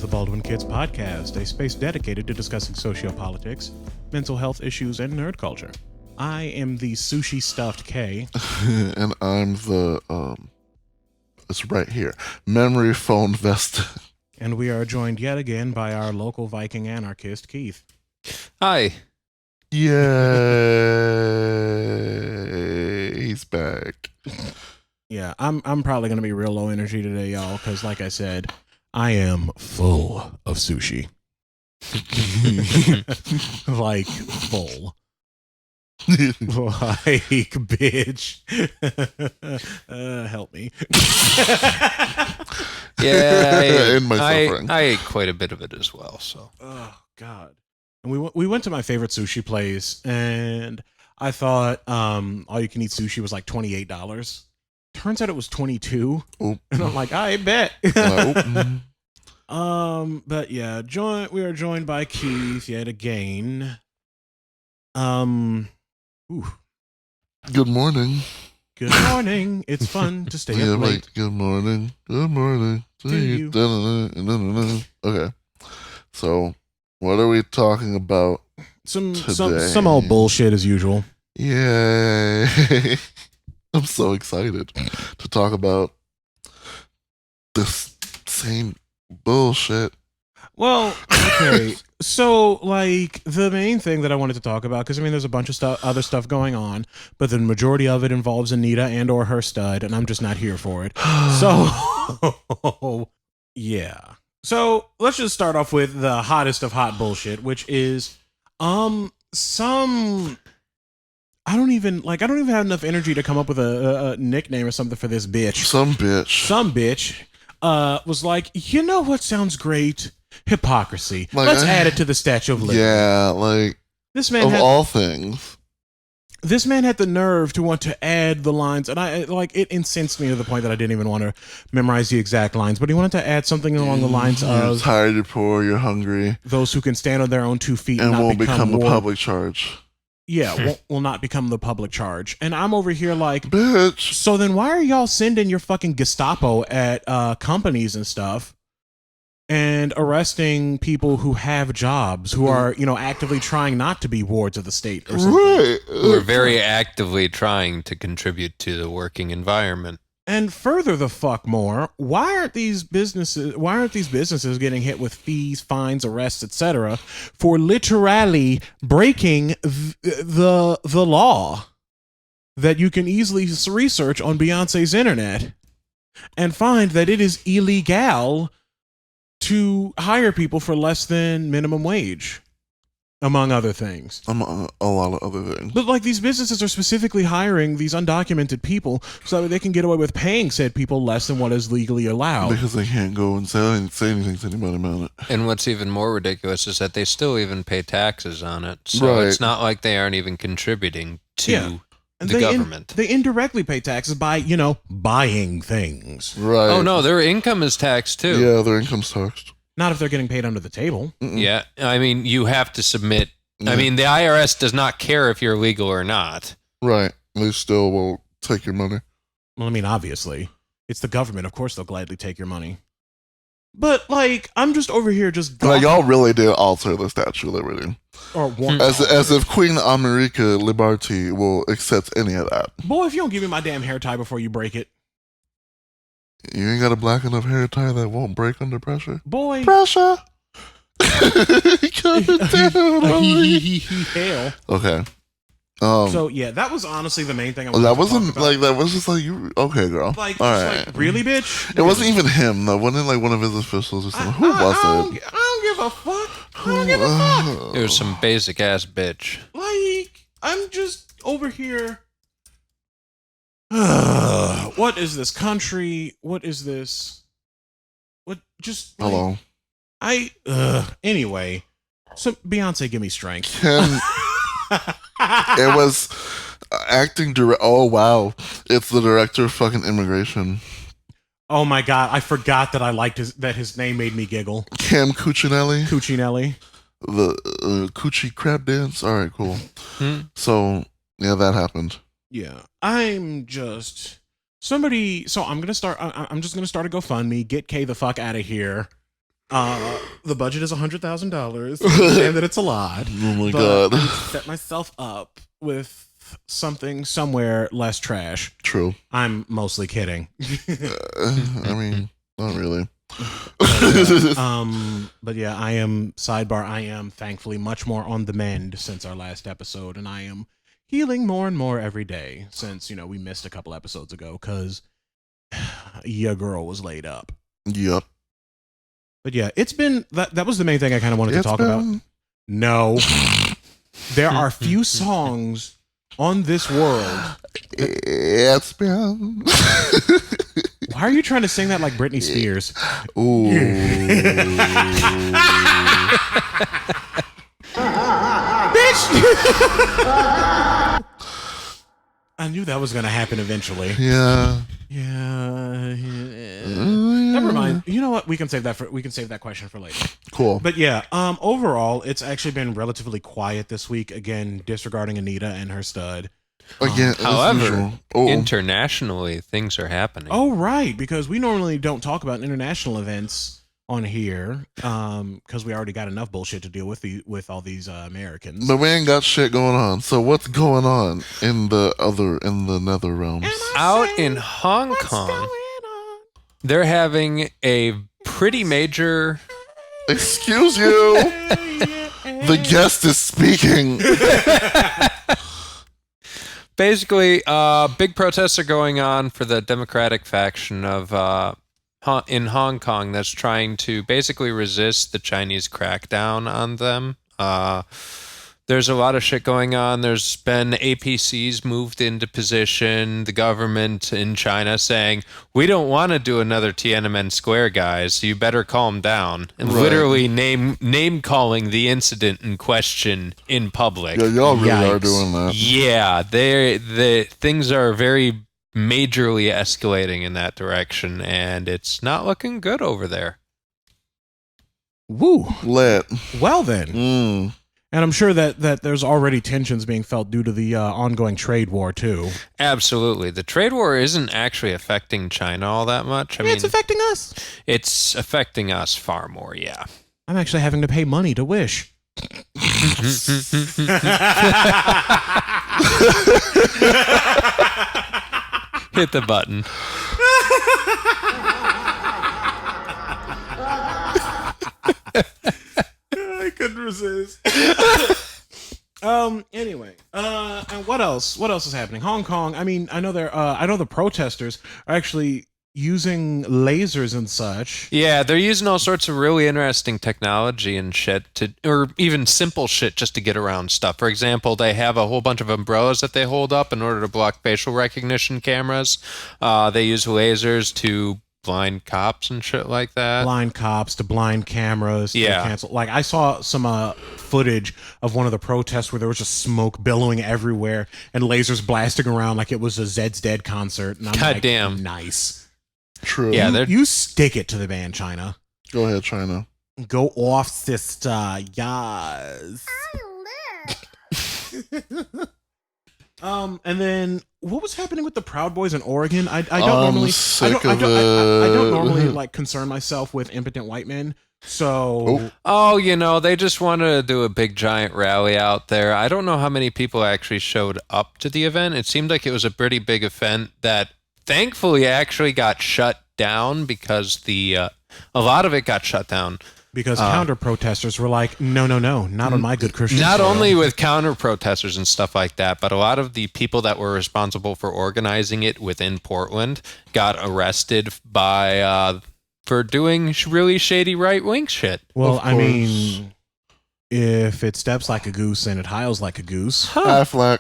the Baldwin Kids Podcast, a space dedicated to discussing sociopolitics, mental health issues, and nerd culture. I am the sushi stuffed K. And I'm the, it's right here, memory foam Vesta. And we are joined yet again by our local Viking anarchist, Keith. Hi. Yay, he's back. Yeah, I'm probably going to be real low energy today, y'all, because like I said, I am full of sushi. Like, full. Like, bitch. Help me. Yeah, In my suffering. I ate quite a bit of it as well. So, Oh God. And we went to my favorite sushi place, and I thought all you can eat sushi was like $28. Turns out it was 22, Oop. and I'm like, I bet. Oop. But yeah, we are joined by Keith yet again. Ooh. Good morning. Good morning. It's fun to stay Yeah, up late. like, good morning. Good morning. To you. Okay. So, what are we talking about? Some Today. old bullshit as usual. Yay. I'm so excited to talk about this same bullshit. Well, okay. So, like, the main thing that I wanted to talk about, because I mean, there's a bunch of other stuff going on, but the majority of it involves Anita and or her stud, and I'm just not here for it. So, yeah. So let's just start off with the hottest of hot bullshit, which is some. I don't even have enough energy to come up with a nickname or something for this bitch. Some bitch Was like, you know what sounds great? Hypocrisy. Like, Let's add it to the Statue of Liberty. Yeah, like, This man all things. This man had the nerve to want to add the lines, and it incensed me to the point that I didn't even want to memorize the exact lines, but he wanted to add something along the lines You're of tired, you're poor, you're hungry, those who can stand on their own 2 feet and not won't become the war- public charge. Yeah, will not become the public charge. And I'm over here like, Bitch. so then why are y'all sending your fucking Gestapo at companies and stuff and arresting people who have jobs, who are, actively trying not to be wards of the state or something? Right. we're very actively trying to contribute to the working environment. And further the fuck more, why aren't these businesses getting hit with fees, fines, arrests, etc. for literally breaking the law that you can easily research on Beyonce's internet and find that it is illegal to hire people for less than minimum wage, among other things. A lot of other things. But like, these businesses are specifically hiring these undocumented people so that they can get away with paying said people less than what is legally allowed. Because they can't go and say anything to anybody about it. And what's even more ridiculous is that they still even pay taxes on it. So Right. it's not like they aren't even contributing to And the government. They indirectly pay taxes by, buying things. Right. Oh, no, their income is taxed too. Yeah, their income's taxed. Not if they're getting paid under the table. Mm-mm. Yeah, I mean, you have to submit. Yeah. I mean, the IRS does not care if you're legal or not. Right. They still will take your money. Well, I mean, obviously. It's the government. Of course they'll gladly take your money. But, like, I'm just over here just... Like, y'all really did alter the Statue of Liberty. Or want As if Queen America Liberty will accept any of that. Boy, if you don't give me my damn hair tie before you break it. You ain't got a black enough hair tie that won't break under pressure? Boy. Pressure! Coming down on me. Hell. Okay. So, yeah, that was honestly the main thing I wanted that to wasn't talk about. like, that was just like, you, okay, girl. Like, all just right. like, really, bitch? It wasn't even him, though. Wasn't it like one of his officials or something? Who was it? I don't give a fuck. I don't give a fuck. It was some basic ass bitch. Like, I'm just over here. What is this country? What is this? What just like, Hello. Anyway, so Beyonce, give me strength. Kim, it was acting direct. Oh, wow. It's the director of fucking immigration. Oh my god, I forgot that I liked that his name made me giggle. Cam Cuccinelli. Cuccinelli. The Coochie crab dance. All right, cool. So, yeah, that happened. Yeah, I'm just somebody. So I'm just gonna start a GoFundMe. Get K the fuck out of here. The budget is $100,000. Understand that it's a lot. Oh my but god. I need to set myself up with something somewhere less trash. True. I'm mostly kidding. I mean, not really. But yeah, I am thankfully much more on the mend since our last episode, and I am healing more and more every day since, we missed a couple episodes ago because your girl was laid up. Yep. But yeah, it's been that was the main thing I kind of wanted to talk about. No. There are few songs on this world. It's been. Why are you trying to sing that like Britney Spears? Ooh. Bitch! I knew that was going to happen eventually. Yeah. Yeah. Never mind. You know what? We can save that question for later. Cool. But yeah, overall, it's actually been relatively quiet this week. Again, disregarding Anita and her stud. Again, however, internationally, things are happening. Oh, right, because we normally don't talk about international events on here, because we already got enough bullshit to deal with all these Americans. But we ain't got shit going on. So what's going on in the nether realms? Out in Hong Kong, they're having a pretty major. Excuse you. The guest is speaking. Basically, big protests are going on for the Democratic faction of in Hong Kong that's trying to basically resist the Chinese crackdown on them. There's a lot of shit going on. There's been APCs moved into position. The government in China saying, we don't want to do another Tiananmen Square, guys. You better calm down. And literally name calling the incident in question in public. Yeah, y'all really are doing that. Yeah, the things are very majorly escalating in that direction, and it's not looking good over there. Woo. Lit. Well then. And I'm sure that there's already tensions being felt due to the ongoing trade war, too. Absolutely. The trade war isn't actually affecting China all that much. I mean, it's affecting us. It's affecting us far more, yeah. I'm actually having to pay money to Wish. Hit the button. I couldn't resist. Anyway, and what else? What else is happening? Hong Kong. I mean, I know the protesters are actually using lasers and such. Yeah, they're using all sorts of really interesting technology and shit or even simple shit just to get around stuff. For example, they have a whole bunch of umbrellas that they hold up in order to block facial recognition cameras. They use lasers to blind cops and shit like that. Blind cops to blind cameras. Yeah. To cancel. Like I saw some footage of one of the protests where there was just smoke billowing everywhere and lasers blasting around like it was a Zed's Dead concert. And I'm God damn. Nice. True. Yeah, you stick it to the band, China. Go ahead, China. Go off, sister. Yes. And then what was happening with the Proud Boys in Oregon? I don't normally like concern myself with impotent white men. So they just wanted to do a big giant rally out there. I don't know how many people actually showed up to the event. It seemed like it was a pretty big event that thankfully actually got shut down because a lot of it got shut down. Because counter protesters were like, no, not on my good Christian Not soil. only with counter protesters and stuff like that, but a lot of the people that were responsible for organizing it within Portland got arrested for doing really shady right wing shit. Well, I mean, if it steps like a goose and it hiles like a goose, Affleck.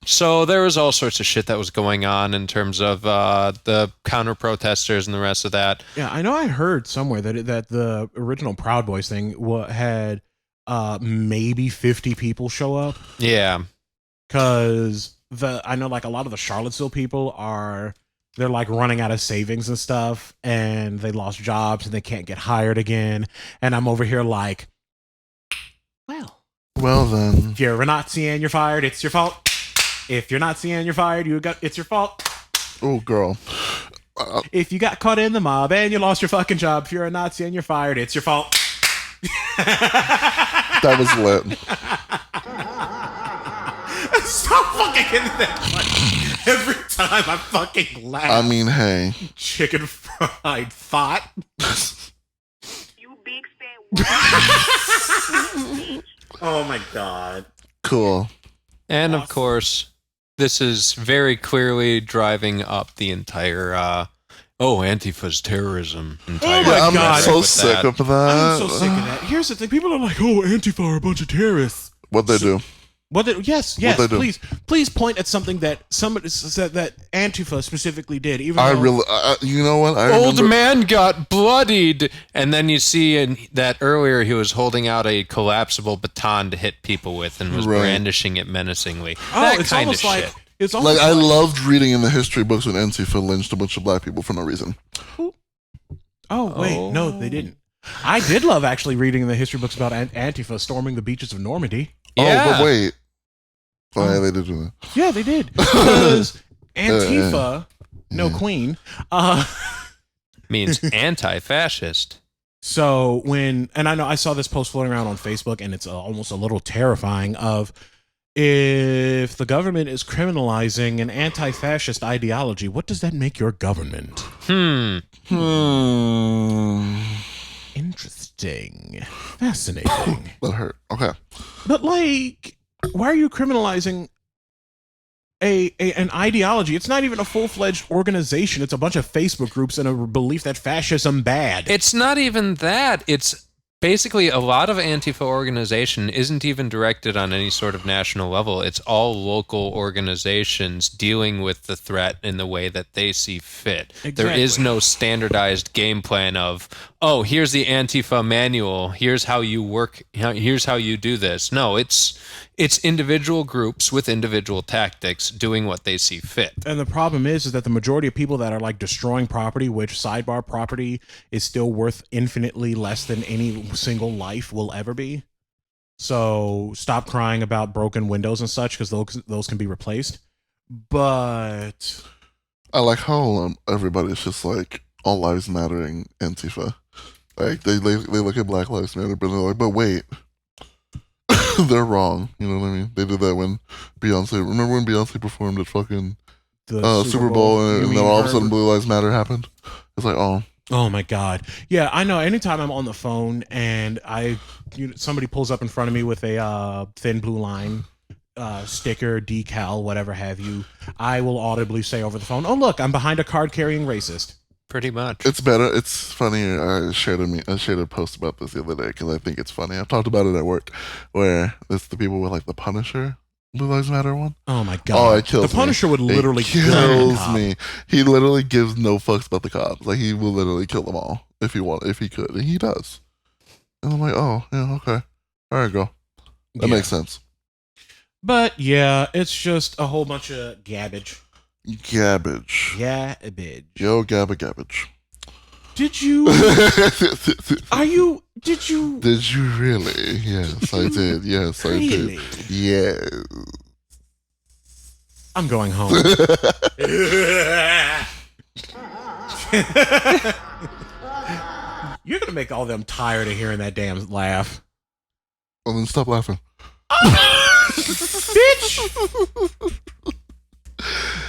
So there was all sorts of shit that was going on in terms of the counter protesters and the rest of that. Yeah, I know I heard somewhere that the original Proud Boys thing had maybe 50 people show up. Yeah. Because I know like a lot of the Charlottesville people they're like running out of savings and stuff, and they lost jobs and they can't get hired again. And I'm over here like, well then. If you're a Nazi and you're fired, it's your fault. If you're Nazi and you're fired, it's your fault. Oh, girl. If you got caught in the mob and you lost your fucking job, if you're a Nazi and you're fired, it's your fault. That was lit. Stop fucking hitting that button every time I fucking laugh. I mean, hey. Chicken fried thought. You big fat. Oh my god. Cool. And of course, this is very clearly driving up the entire Antifa's terrorism. Oh my I'm God. so with sick that. of that. I'm so sick of that. Here's the thing. People are like, oh, Antifa are a bunch of terrorists. What'd they do? Yes, What'd they do? please point at something that somebody said that Antifa specifically did. Even I though, really, you know what? I Old remember, man got bloodied, and then you see that earlier he was holding out a collapsible baton to hit people with and was Right. brandishing it menacingly. oh, That it's kind almost of like shit. it's almost like, I like, loved reading in the history books when Antifa lynched a bunch of black people for no reason. Oh wait, no, they didn't. I did love actually reading in the history books about Antifa storming the beaches of Normandy. Yeah. Oh, but wait. Oh, yeah, they did do that. Yeah, they did because Antifa, no queen. Means anti-fascist. So and I know I saw this post floating around on Facebook, and it's almost a little terrifying. Of if the government is criminalizing an anti-fascist ideology, what does that make your government? Interesting, fascinating. That hurt. Okay. But like, why are you criminalizing an ideology? It's not even a full-fledged organization. It's a bunch of Facebook groups and a belief that fascism bad. It's not even that. It's basically a lot of Antifa organization isn't even directed on any sort of national level. It's all local organizations dealing with the threat in the way that they see fit. There is Exactly. no standardized game plan of, oh, here's the Antifa manual. Here's how you work. Here's how you do this. No, it's individual groups with individual tactics doing what they see fit. And the problem is that the majority of people that are like destroying property, which sidebar property is still worth infinitely less than any single life will ever be. So stop crying about broken windows and such, because those can be replaced. But I like how everybody's just like all lives mattering Antifa. Like they look at Black Lives Matter, but they're like, but wait, they're wrong. You know what I mean? They did that when Beyonce. Remember when Beyonce performed at fucking the Super Bowl, you and mean then all of a her- sudden Blue Lives Matter happened? It's like, Oh my God. Yeah, I know. Anytime I'm on the phone and somebody pulls up in front of me with a thin blue line sticker, decal, whatever have you, I will audibly say over the phone, "Oh look, I'm behind a card-carrying racist." Pretty much. it's better. It's funny. I shared a post about this the other day because I think it's funny. I've talked about it at work, where it's the people with like the Punisher Blue Lives Matter one. Oh my God. Oh, it kills The Punisher me. would literally it gun a kills cop. me. He literally gives no fucks about the cops. Like he will literally kill them all if he could, and he does. And I'm like, oh yeah, okay, all right, go. That Yeah. makes sense. But yeah, it's just a whole bunch of garbage. Gabbage. Garbage. Yo, gabbage. Did you? Did you? Did you really? Yes, I did. Yes, I Really? did. Yes. I'm going home. You're gonna make all them tired of hearing that damn laugh. Well, then stop laughing. Bitch!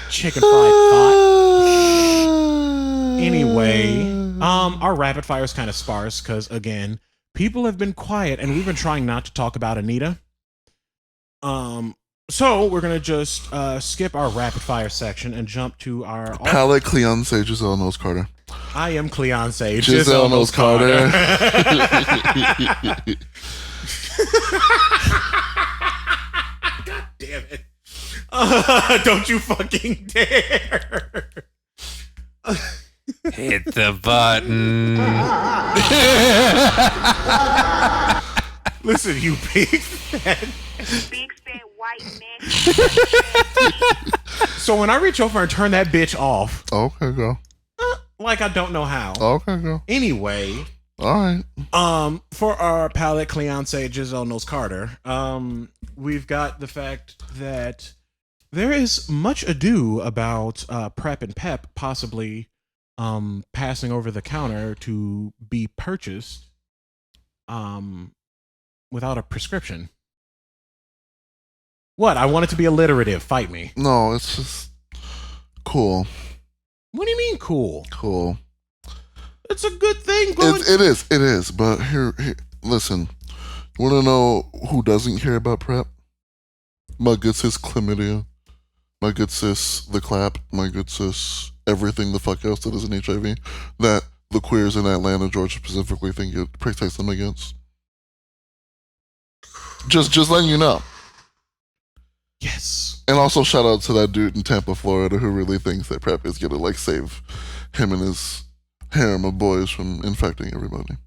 Chicken fried thought. Anyway, our rapid fire is kind of sparse because, again, people have been quiet and we've been trying not to talk about Anita. So we're gonna just skip our rapid fire section and jump to our Palette Cleonce Giselle Knowles Carter. I am Cleonce. Giselle Knowles Carter. God damn it. Don't you fucking dare. Hit the button. Listen, you big fat. Big fat white man. So when I reach over and turn that bitch off, Okay, go. like I don't know how. Okay, go. Anyway, All right. for our palette Cleonce Giselle Knowles Carter, we've got the fact that there is much ado about Prep and Pep possibly passing over the counter to be purchased without a prescription. What? I want it to be alliterative. Fight me. No, it's just cool. What do you mean cool? Cool. It's a good thing. Going- It is. But here, listen. You want to know who doesn't care about PrEP? My good sis chlamydia. My good sis the clap. My good sis everything the fuck else that is an HIV that the queers in Atlanta, Georgia specifically think it protects them against. Just letting you know. Yes. And also shout out to that dude in Tampa, Florida who really thinks that PrEP is gonna like save him and his harem of boys from infecting everybody.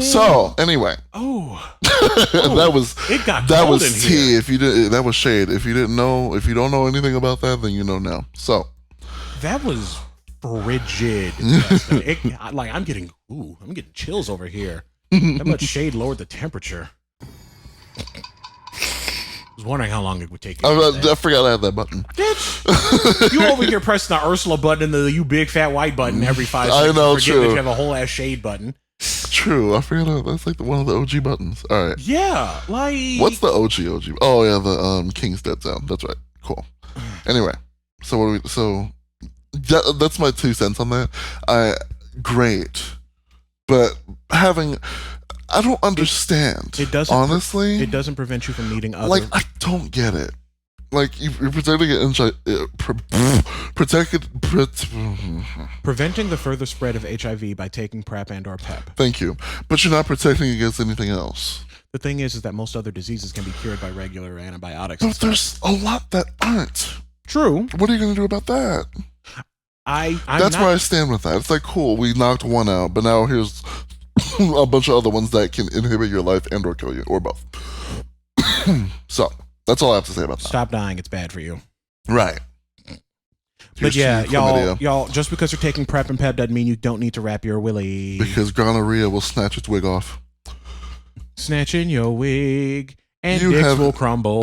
So anyway, that was it got that cold was in tea. here. If you did, that was shade. If you don't know anything about that, then you know now. So That was frigid. I'm getting chills over here. That much shade lowered the temperature. I was wondering how long it would take you. I forgot I had that button. Bitch, you over here pressing the Ursula button and the you big fat white button every 5 seconds. I know, Forget true. that you have a whole ass shade button. True, I forgot that's like one of the OG buttons. All right. Yeah, like What's the OG? Oh yeah, the King's Dead Sound. That's right. Cool. Anyway, so what do we? So that's my 2 cents on that. Great, but I don't understand. It doesn't honestly. It doesn't prevent you from needing other. Like I don't get it. Like you're protecting it, preventing the further spread of HIV by taking PrEP and or PEP. Thank you, but you're not protecting against anything else. The thing is that most other diseases can be cured by regular antibiotics. But there's a lot that aren't. True. What are you going to do about that? That's where I stand with that. It's like, cool, we knocked one out, but now here's a bunch of other ones that can inhibit your life and or kill you, or both. So, that's all I have to say about that. Stop dying, it's bad for you. Right. But yeah, y'all, just because you're taking PrEP and PEP doesn't mean you don't need to wrap your willy. Because gonorrhea will snatch its wig off. Snatching your wig and dicks will crumble.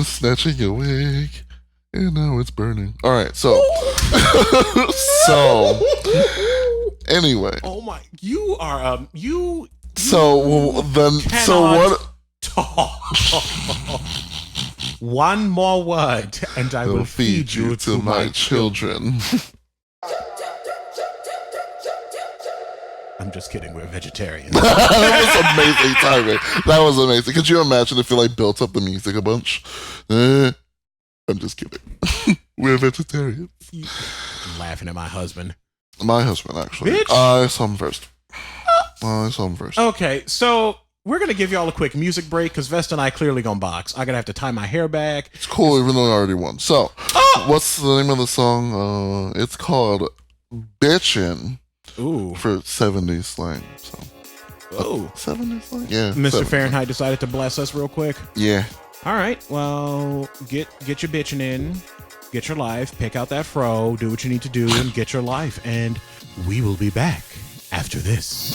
Snatching your wig and now it's burning. All right, so anyway. Oh my, you are you. So then, so what? One more word, and I will feed you to my children. I'm just kidding. We're vegetarians. That was amazing timing. That was amazing. Could you imagine if you like built up the music a bunch? I'm just kidding. We're vegetarians. I'm laughing at my husband. My husband, actually. Bitch. I saw him first. Okay, so we're gonna give y'all a quick music break because Vesta and I clearly gonna box. I'm gonna have to tie my hair back. It's cool, even though I already won. So, what's the name of the song? It's called "Bitchin'." Ooh, for 70s slang. So, 70s slang. Yeah, Mr. 70s. Fahrenheit decided to bless us real quick. Yeah. All right. Well, get your bitching in, get your life, pick out that fro, do what you need to do, and get your life. And we will be back after this.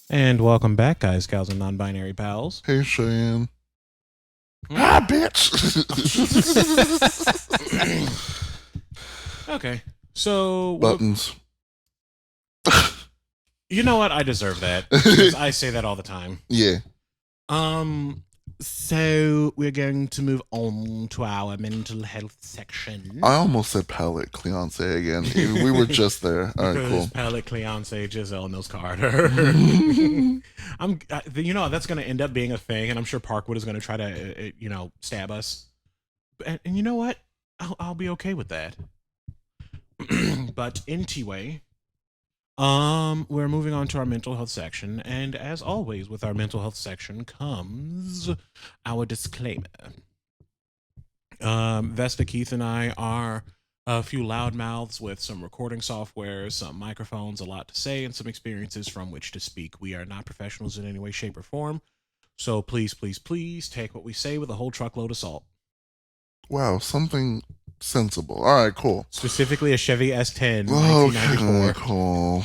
And welcome back, guys, gals, and non-binary pals. Hey, Cheyenne. Bitch. Okay, so Buttons. you know what? I deserve that because I say that all the time. Yeah. So we're going to move on to our mental health section. I almost said palette Cleonce again. We were just there. All right, cool. Palette Cleonce Giselle Mills Carter. That's going to end up being a thing, and I'm sure Parkwood is going to try to, stab us. And you know what? I'll be okay with that. But anyway, we're moving on to our mental health section, and as always with our mental health section comes our disclaimer. Vesta, Keith, and I are a few loudmouths with some recording software, some microphones, a lot to say, and some experiences from which to speak. We are not professionals in any way, shape, or form, so please, please, please take what we say with a whole truckload of salt. Wow, something sensible. All right, cool. Specifically a Chevy S10, Okay, 1994. cool.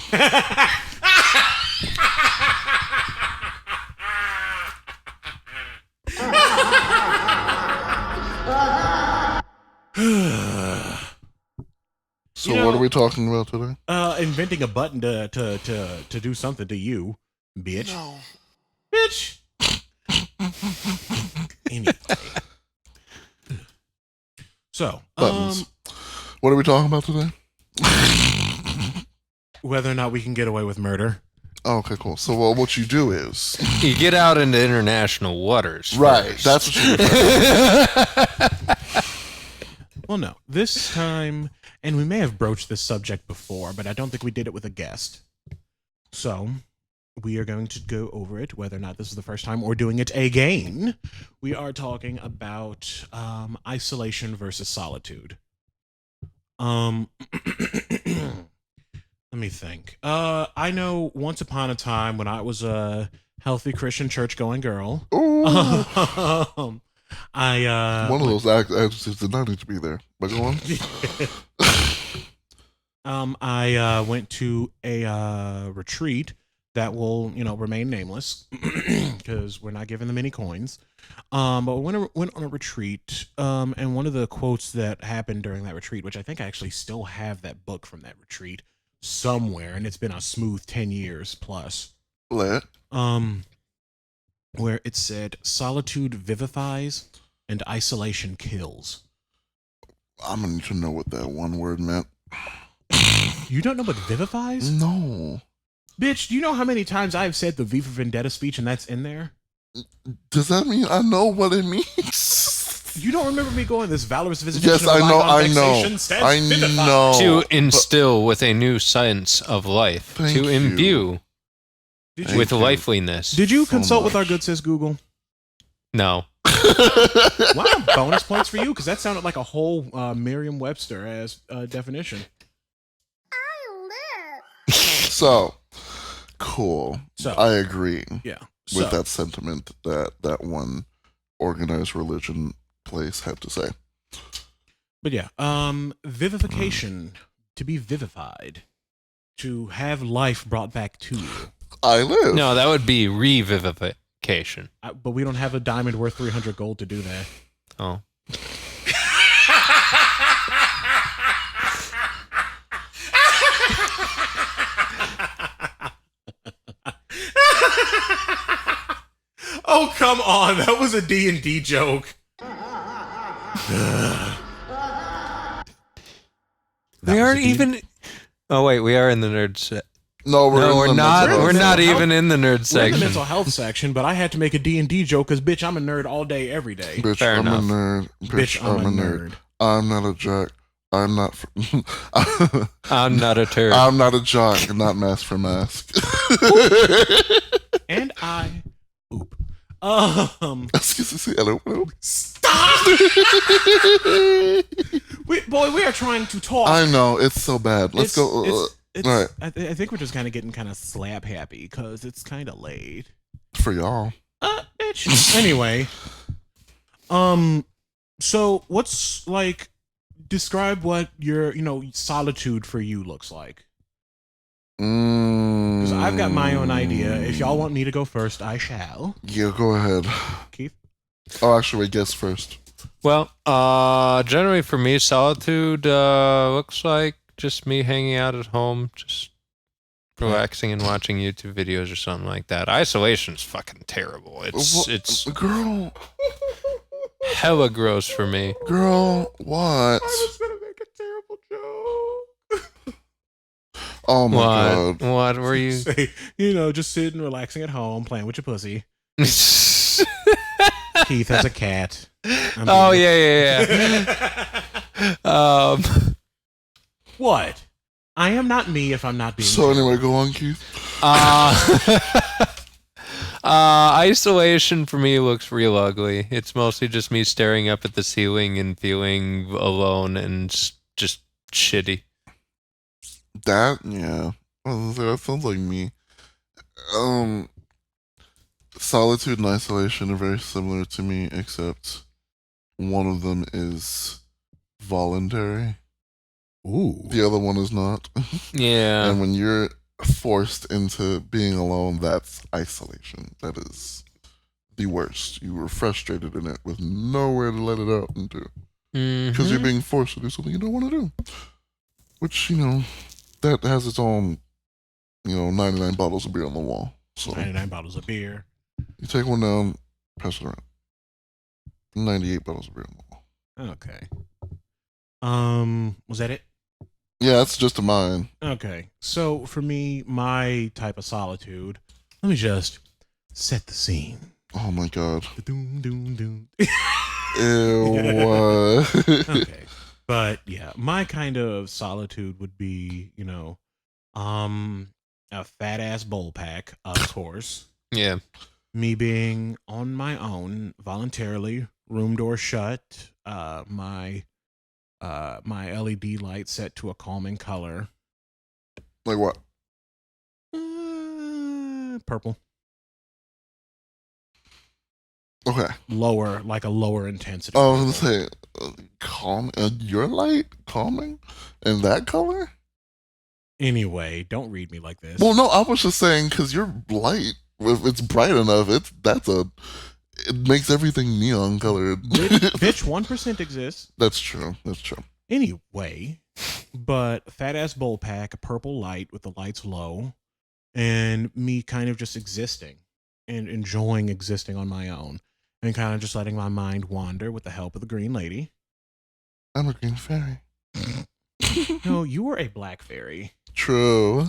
So what are we talking about today? Inventing a button to do something to you, bitch. No. Bitch. Anyway. So, Buttons. What are we talking about today? whether or not we can get away with murder. Oh, okay, cool. So, well, what you do is You get out into international waters. right. First. That's what you do. Well, no. This time, and we may have broached this subject before, but I don't think we did it with a guest. So, we are going to go over it, whether or not this is the first time or doing it again. We are talking about isolation versus solitude. Let me think. I know once upon a time when I was a healthy Christian church-going girl, Ooh. I One of those actresses did not need to be there. But go on. I went to a retreat that will, remain nameless because we're not giving them any coins. But we went on a retreat, and one of the quotes that happened during that retreat, which I think I actually still have that book from that retreat somewhere, and it's been a smooth 10 years plus. Let. Where it said, "Solitude vivifies and isolation kills." I'm gonna need to know what that one word meant. You don't know what vivifies? No. Bitch, do you know how many times I've said the V for Vendetta speech and that's in there? Does that mean I know what it means? You don't remember me going, "This valorous visitation Yes, of I a know, bygone I vexation know. stands I vivified." know. To instill with a new sense of life. Thank To you. imbue Did with Thank you. liveliness. Did you So consult with our much. good sis Google? No. Wow, bonus points for you, because that sounded like a whole Merriam-Webster as definition. So, cool. So, I agree yeah. with So, that sentiment that one organized religion place had to say. but yeah, vivification, to be vivified, to have life brought back to you. I live. No, that would be revivification. But we don't have a diamond worth 300 gold to do that. Oh. Oh, come on. That was a D&D joke. We aren't even. Oh wait, we are in the nerd set. No, We're not. mental We're not health. even in the nerd We're in the section. mental health section, but I had to make a D&D joke because, bitch, I'm a nerd all day, every day. Bitch, Fair I'm enough. a nerd. Bitch, I'm a nerd. I'm not a jock. I'm not. I'm not a turd. I'm not a jock. Not mask for mask. And I... Oop. Excuse me. Hello. Stop! We are trying to talk. I know it's so bad. Let's go. It's, all right. I think we're just kind of getting kind of slap happy because it's kind of late. For y'all. Bitch. Anyway, so what's like? Describe what your solitude for you looks like. Because I've got my own idea. If y'all want me to go first, I shall. Yeah, go ahead. Keith. Oh, actually, wait, guess first. Well, generally for me, solitude looks like just me hanging out at home, just relaxing and watching YouTube videos or something like that. Isolation's fucking terrible. It's girl, hella gross for me. girl, what? gonna make a terrible joke. Oh my god. What were you? Say, just sitting, relaxing at home, playing with your pussy. Keith has a cat. Oh yeah. What? I am not me if I'm not being. So anyway, go on, Keith. Isolation for me looks real ugly. It's mostly just me staring up at the ceiling and feeling alone and just shitty. That, yeah. That sounds like me. Solitude and isolation are very similar to me, except one of them is voluntary. Ooh. The other one is not. Yeah. And when you're forced into being alone, that's isolation. That is the worst. You were frustrated in it with nowhere to let it out into. Because you're being forced to do something you don't want to do. Which, that has its own, 99 bottles of beer on the wall. So 99 bottles of beer. you take one down, pass it around. 98 bottles of beer on the wall. Okay. Was that it? Yeah, that's just a mine. Okay. So for me, my type of solitude, let me just set the scene. Oh my god. Doom, doom, doom. Ew. Okay. But yeah, my kind of solitude would be, a fat ass bowl pack, of course. Yeah. Me being on my own, voluntarily, room door shut, my LED light set to a calming color. Like what? Purple. Okay. Like a lower intensity. I was gonna say, calm. Your light calming, in that color. Anyway, don't read me like this. Well, no, I was just saying because your light, if it's bright enough, it makes everything neon colored. Bitch, 1% exists. That's true. That's true. Anyway, but fat ass bowl pack, a purple light with the lights low, and me kind of just existing and enjoying existing on my own, and kind of just letting my mind wander with the help of the green lady. I'm a green fairy. No, you were a black fairy. True.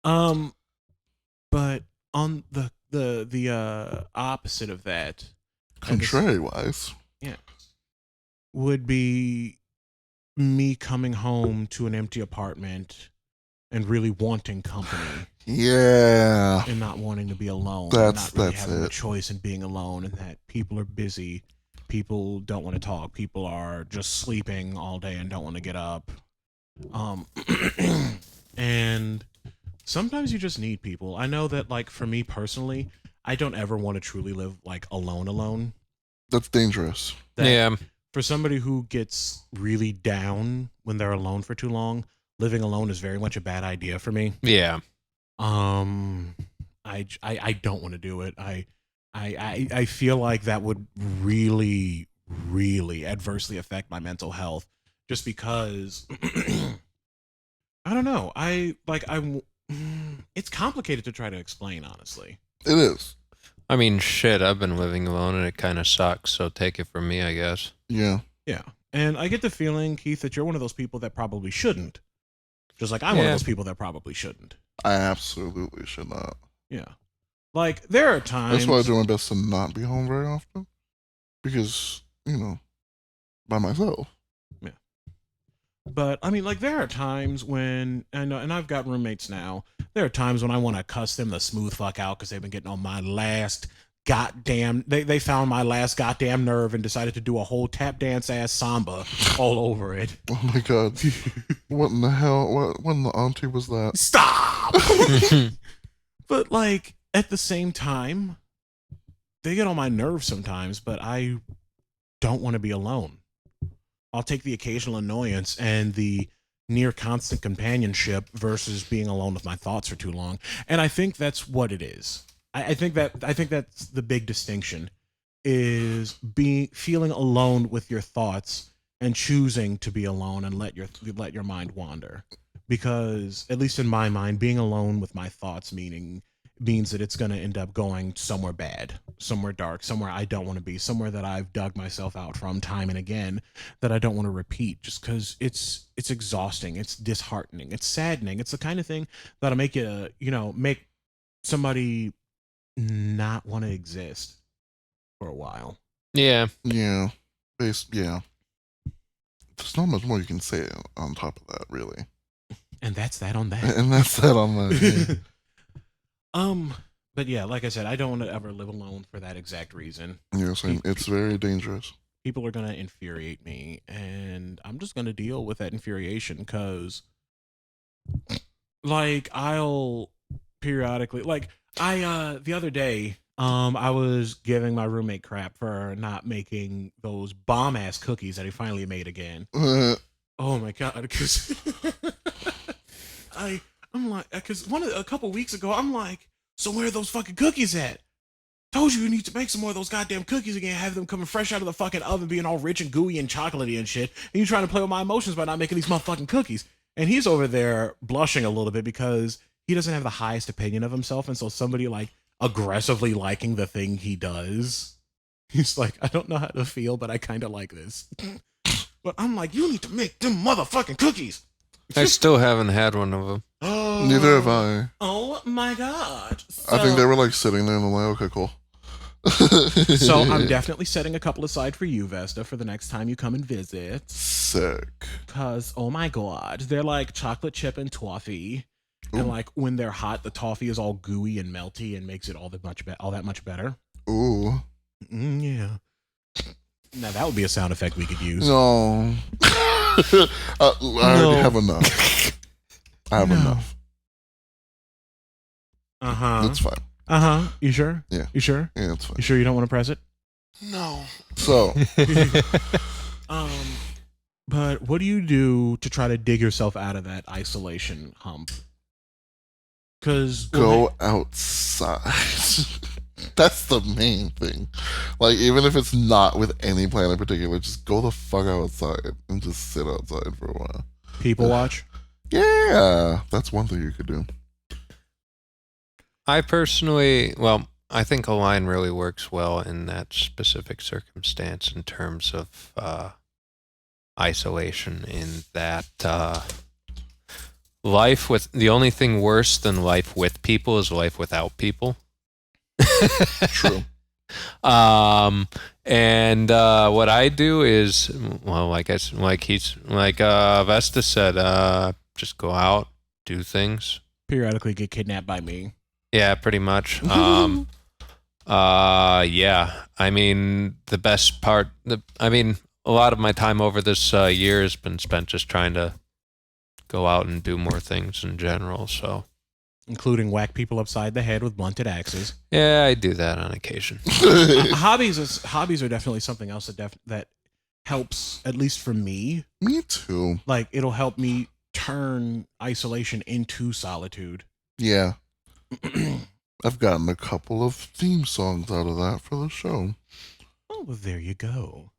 But on the opposite of that, Contrary wise. yeah, would be me coming home to an empty apartment and really wanting company. Yeah. And not wanting to be alone. That's not really having a it. choice in being alone, and that people are busy. People don't want to talk. People are just sleeping all day and don't want to get up. And sometimes you just need people. I know that, like, for me personally, I don't ever want to truly live, like, alone. That's dangerous. Yeah. For somebody who gets really down when they're alone for too long, living alone is very much a bad idea for me. Yeah. I don't want to do it. I feel like that would really, really adversely affect my mental health, just because I don't know. It's complicated to try to explain, honestly. It is. I mean, shit, I've been living alone and it kind of sucks, so take it from me, I guess. Yeah. Yeah. And I get the feeling, Keith, that you're one of those people that probably shouldn't. Just like I'm one of those people that probably shouldn't. I absolutely should not. Yeah. Like, there are times... That's why I do my best to not be home very often. Because, by myself. Yeah. But, I mean, like, there are times when... and I've got roommates now. There are times when I want to cuss them the smooth fuck out because they've been getting on my last goddamn... They found my last goddamn nerve and decided to do a whole tap dance ass samba all over it. Oh my god. What in the hell? What in the auntie was that? Stop! But, like, at the same time, they get on my nerves sometimes, but I don't want to be alone. I'll take the occasional annoyance and the near constant companionship versus being alone with my thoughts for too long. And I think that's what it is. I think that's the big distinction, is feeling alone with your thoughts and choosing to be alone and let your mind wander. because at least in my mind, being alone with my thoughts means that it's going to end up going somewhere bad, somewhere dark, somewhere I don't want to be, somewhere that I've dug myself out from time and again that I don't want to repeat, just because it's exhausting, it's disheartening, it's saddening. It's the kind of thing that'll make make somebody not want to exist for a while. Yeah. Yeah. Yeah. There's not much more you can say on top of that, really. And that's that on that. And that's that on that. But yeah, like I said, I don't want to ever live alone for that exact reason. Yeah, same. It's very dangerous. People are gonna infuriate me, and I'm just gonna deal with that infuriation because, like, I'll periodically, like, the other day, I was giving my roommate crap for not making those bomb ass cookies that he finally made again. Oh my god, because I'm like, because a couple weeks ago, I'm like, so where are those fucking cookies at? Told you need to make some more of those goddamn cookies again, have them coming fresh out of the fucking oven, being all rich and gooey and chocolatey and shit. And you trying to play with my emotions by not making these motherfucking cookies. And he's over there blushing a little bit because he doesn't have the highest opinion of himself. And so somebody like aggressively liking the thing he does, he's like, I don't know how to feel, but I kind of like this. But I'm like, you need to make them motherfucking cookies. I still haven't had one of them. Oh, Neither have I. Oh my god. I think they were like sitting there and I'm like, okay, cool. So I'm definitely setting a couple aside for you, Vesta, for the next time you come and visit. Sick. Cause oh my god, they're like chocolate chip and toffee, and like when they're hot, the toffee is all gooey and melty and makes it all that much better. Ooh. Yeah. Now that would be a sound effect we could use. No. I already have enough. I have enough. That's fine. You sure? Yeah. You sure? Yeah, that's fine. You sure you don't want to press it? No. So. But what do you do to try to dig yourself out of that isolation hump? Because go outside. That's the main thing. Like, even if it's not with any plan in particular, just go the fuck outside and just sit outside for a while. People watch? Yeah. That's one thing you could do. I think a line really works well in that specific circumstance in terms of isolation, in that life with the only thing worse than life with people is life without people. True. And what I do is, well, Vesta said, just go out, do things. Periodically get kidnapped by me. Yeah, pretty much. Yeah. I mean, the best part, a lot of my time over this year has been spent just trying to go out and do more things in general, so. Including whack people upside the head with blunted axes. Yeah, I do that on occasion. Hobbies are definitely something else that helps, at least for me. Me too. Like, it'll help me turn isolation into solitude. Yeah. I've gotten a couple of theme songs out of that for the show. Oh, well, there you go.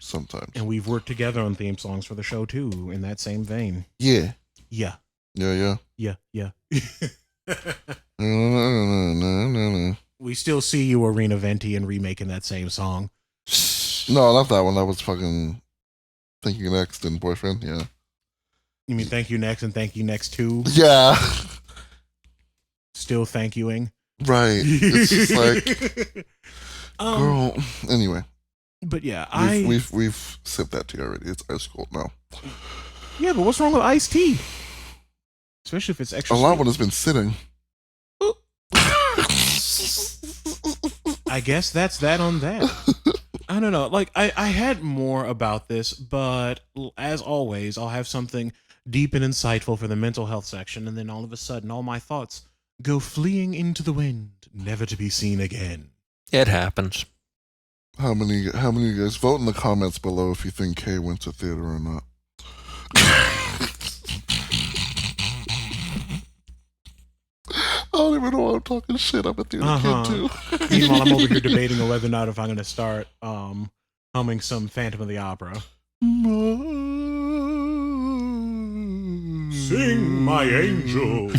Sometimes. And we've worked together on theme songs for the show, too, in that same vein. Yeah. Yeah. Yeah. We still see you, Arena Venti, and remaking that same song. No, not that one. That was fucking Thank You Next and Boyfriend. Yeah. You mean Thank You Next and Thank You Next too? Yeah. Still thank youing. Right. It's just like, girl. Anyway. But yeah, we've sipped that tea already. It's ice cold now. Yeah, but what's wrong with iced tea? Especially if it's extra. A lot of it has been sitting. I guess that's that on that. I don't know. Like, I had more about this, but as always, I'll have something deep and insightful for the mental health section, and then all of a sudden, all my thoughts go fleeing into the wind, never to be seen again. It happens. How many of you guys vote in the comments below if you think Kay went to theater or not? I don't even know why I'm talking shit. I'm a theater kid too. Meanwhile, I'm over here debating on whether or not if I'm going to start humming some Phantom of the Opera. Sing, my angel.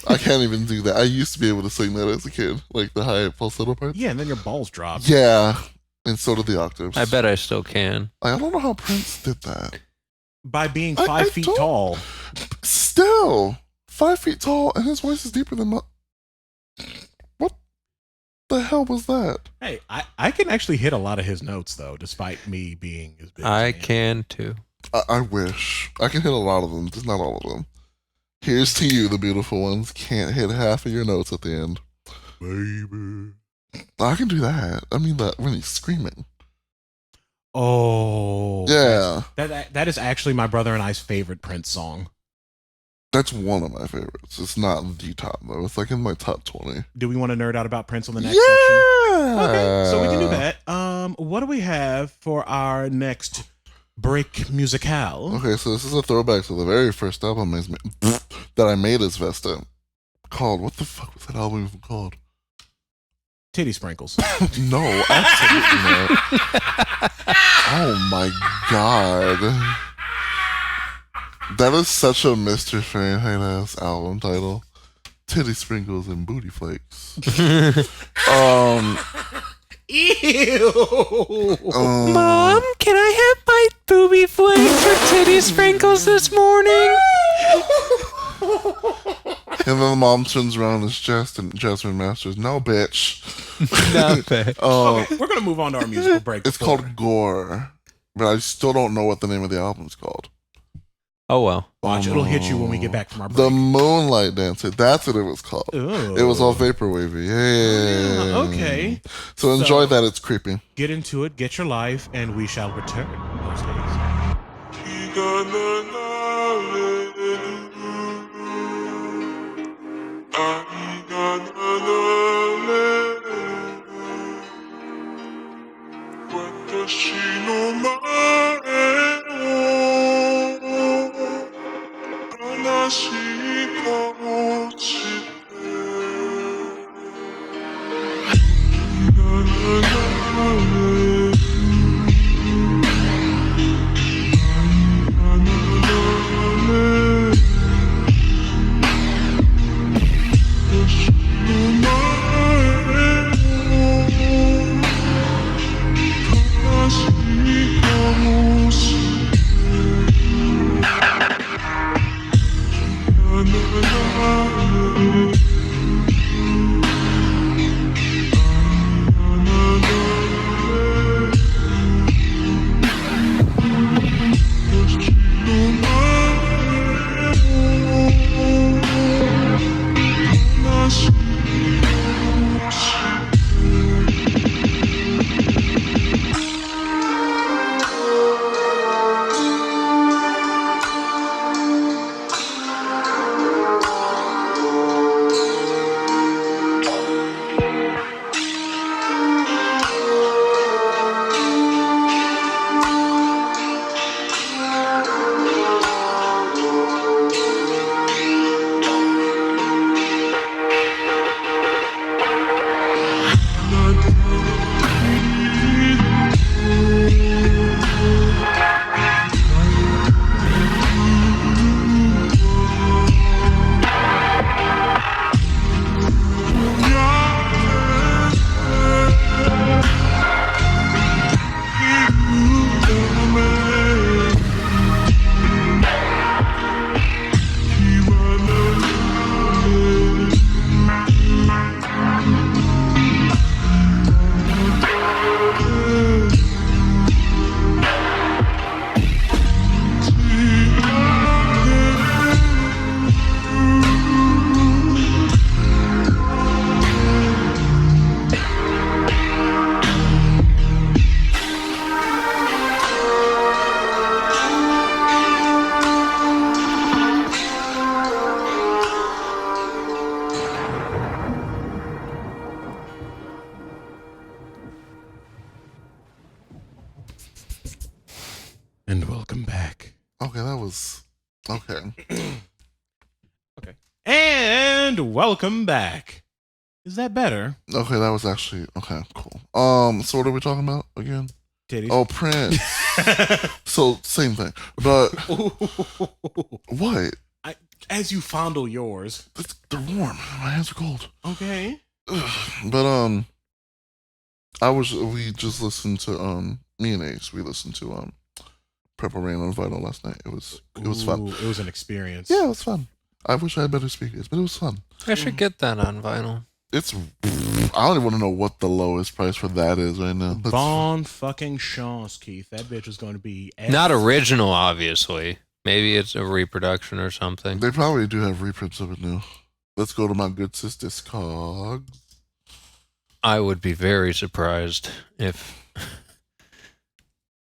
I can't even do that. I used to be able to sing that as a kid, like the high falsetto parts. Yeah, and then your balls drop. Yeah, and so did the octaves. I bet I still can. I don't know how Prince did that. By being I 5 feet don't- tall. Still, 5 feet tall, and his voice is deeper than my. What the hell was that? Hey, I can actually hit a lot of his notes, though, despite me being as big as I am. can too. I wish. I can hit a lot of them, just not all of them. Here's to you, the beautiful ones. Can't hit half of your notes at the end. Baby. I can do that. I mean, that when he's screaming. Oh. Yeah, That is actually my brother and I's favorite Prince song. that's one of my favorites. It's not the top, though. It's like in my top 20. Do we want to nerd out about Prince on the next Yeah! section? Okay, so we can do that. What do we have for our next break musicale? Okay, so this is a throwback to the very first album that I made as Vesta. Called, what the fuck was that album even called? Titty Sprinkles. No, absolutely not. Oh my god. That is such a Mr. Fahrenheit ass album title. Titty Sprinkles and Booty Flakes. Ew. Mom, can I have my booby flakes or titty sprinkles this morning? And then the mom turns around as Jasmine Masters. No, bitch. Not bad. Okay, we're going to move on to our musical break. It's called Gore. But I still don't know what the name of the album's called. Oh well. Watch, it'll hit you when we get back from our break. The Moonlight Dancer. That's what it was called. Ooh. It was all vapor wavy. Yeah. Okay. So enjoy that. It's creepy. Get into it, get your life, and we shall return those days. And welcome back. Okay, that was okay. Okay. And welcome back. Is that better? Okay, that was actually okay. Cool. So what are we talking about again? Titties. Oh, Prince. So same thing, but what? as you fondle yours. They're warm. My hands are cold. Okay. But we just listened to me and Ace. We listened to Purple Rain on vinyl last night. It was fun. It was an experience. Yeah, it was fun. I wish I had better speakers, but it was fun. I should get that on vinyl. I don't even want to know what the lowest price for that is right now. Bon fucking chance, Keith. That bitch is going to be Not original, obviously. Maybe it's a reproduction or something. They probably do have reprints of it now. Let's go to my good sister Cogs. I would be very surprised if...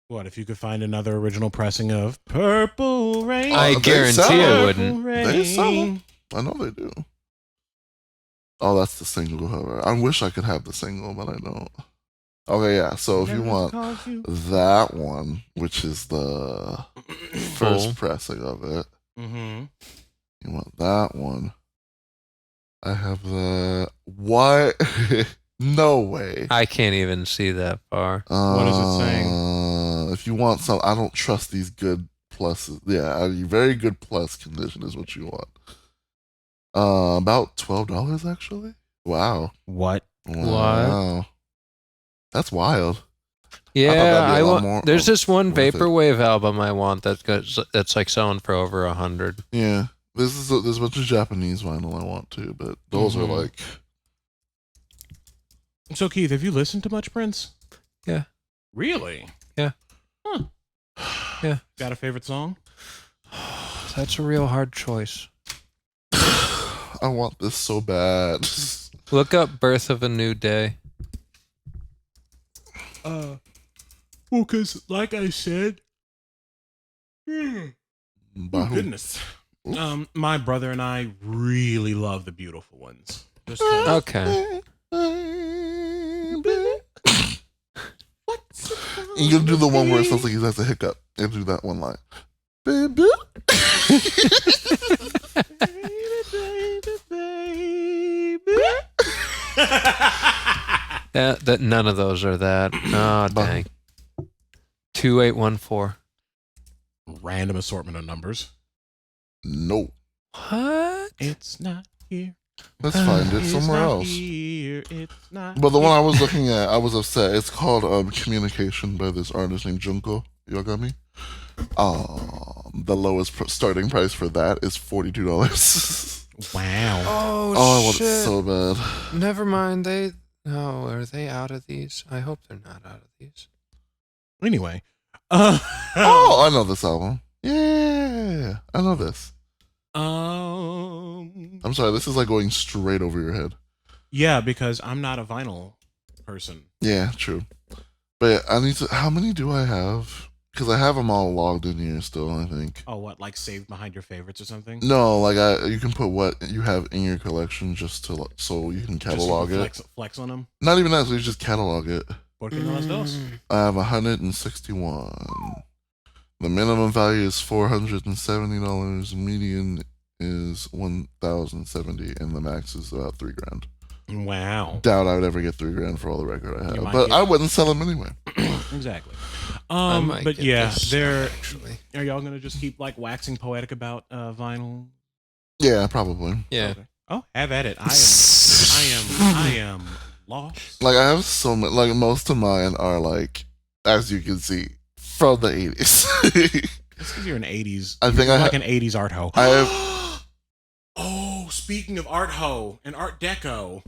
What, if you could find another original pressing of Purple Rain? I guarantee I wouldn't. They sell them. I know they do. Oh, that's the single, however. I wish I could have the single, but I don't. Okay, yeah. So if you want that one, which is the first pressing of it, you want that one. I have the... What? No way. I can't even see that far. What is it saying? If you want some... I don't trust these good pluses. Yeah, a very good plus condition is what you want. About $12 actually. Wow. What? Wow. That's wild. Yeah, I want. There's this one worth it. vaporwave album I want that's like selling for over 100. Yeah, there's a bunch of Japanese vinyl I want too, but those are like. So Keith, have you listened to much Prince? Yeah. Really? Yeah. Huh. Yeah. Got a favorite song? That's a real hard choice. I want this so bad. Look up "Birth of a New Day." Well, because like I said, oh, goodness. My brother and I really love the beautiful ones. Just Okay. You gotta do the one where it sounds like he has a hiccup. You have to do that one line. Baby. That none of those are that. Oh dang. 2814. Random assortment of numbers. No. What? It's not here. Let's find it somewhere else. Here. It's not But the one I was looking at, I was upset. It's called Communication by this artist named Junko Yagami. The lowest starting price for that is $42. Wow. Oh, I want shit. it so bad. Never mind. Are they out of these? I hope they're not out of these. Anyway. Oh, I know this album. Yeah, I know this. I'm sorry, this is like going straight over your head. Yeah, because I'm not a vinyl person. Yeah, true. But I need to. How many do I have? Because I have them all logged in here still. I think. Oh, what? Like saved behind your favorites or something? No, like you can put what you have in your collection just to so you can catalog it. Flex on them. Not even that. So you just catalog it. ¿Por qué no las dos? I have 161. The minimum value is $470. Median is $1,070, and the max is about $3,000. Wow. Doubt I would ever get $3,000 for all the record I have, might but get- I wouldn't sell them anyway. Exactly. I might But get yeah, this, they're. actually. Are y'all gonna just keep like waxing poetic about vinyl? Yeah, probably. Yeah. Okay. Oh, have at it. I am lost. Like I have so many. Like most of mine are like, as you can see, from the 80s. It's because you're an '80s. I think you're I like an '80s art ho. I have. Oh, speaking of art ho and Art Deco,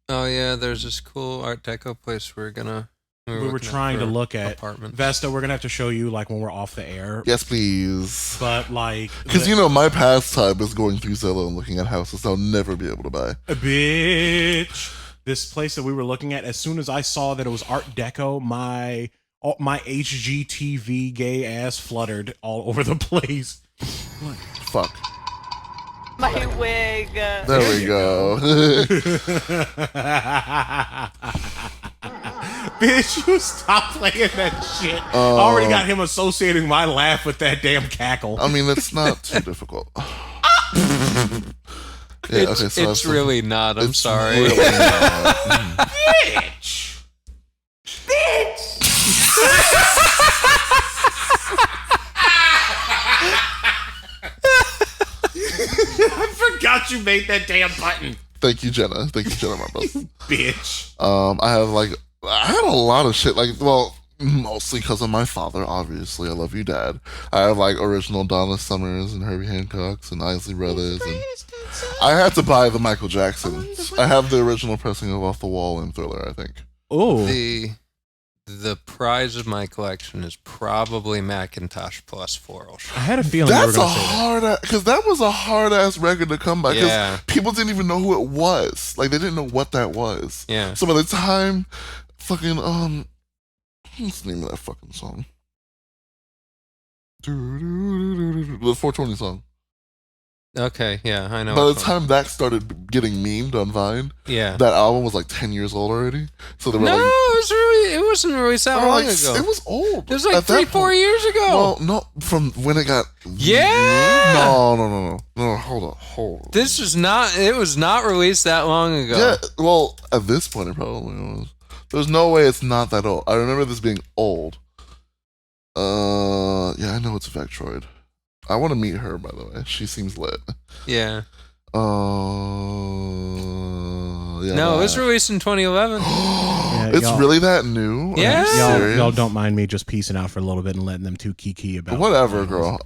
Oh yeah, there's this cool Art Deco place we were we were trying to look at apartments. Vesta. We're gonna have to show you like when we're off the air. Yes, please. But like, Because you know my pastime is going through Zillow and looking at houses I'll never be able to buy. bitch, this place that we were looking at. As soon as I saw that it was Art Deco, my HGTV gay ass fluttered all over the place. Fuck. My wig. There we go. Bitch, you stop playing that shit. I already got him associating my laugh with that damn cackle. I mean, it's not too difficult. Yeah, It's really not. I'm it's sorry. really not. Bitch! I forgot you made that damn button. Thank you, Jenna. Marbles. Bitch. I had a lot of shit. Like, well, mostly because of my father, obviously. I love you, Dad. I have like original Donna Summers and Herbie Hancock's and Isley Brothers. And I had to buy the Michael Jacksons. I have the original pressing of Off the Wall and Thriller, I think. Oh. The prize of my collection is probably Macintosh Plus Floral Shop. I had a feeling you were That's going to say that. because that was a hard ass record to come by. Because Yeah. people didn't even know who it was. Like they didn't know what that was. Yeah. So by the time, fucking what's the name of that fucking song? The 420 song. Okay, yeah, I know. By the which one. time that started getting memed on Vine, Yeah. that album was like 10 years old already. So they were No, like, it wasn't released that long ago. it was old. It was like at that 3-4 point. years ago. Well, no, from when it got. Yeah! No, hold on. This was not. It was not released that long ago. Yeah, well, at this point, it probably was. There's no way it's not that old. I remember this being old. Yeah, I know it's Vectroid. I want to meet her, by the way. She seems lit. Yeah. Yeah. No, it was released in 2011. It's y'all- really that new? Are you Yeah. serious? Y'all don't mind me just piecing out for a little bit and letting them two kiki about Whatever, it. girl.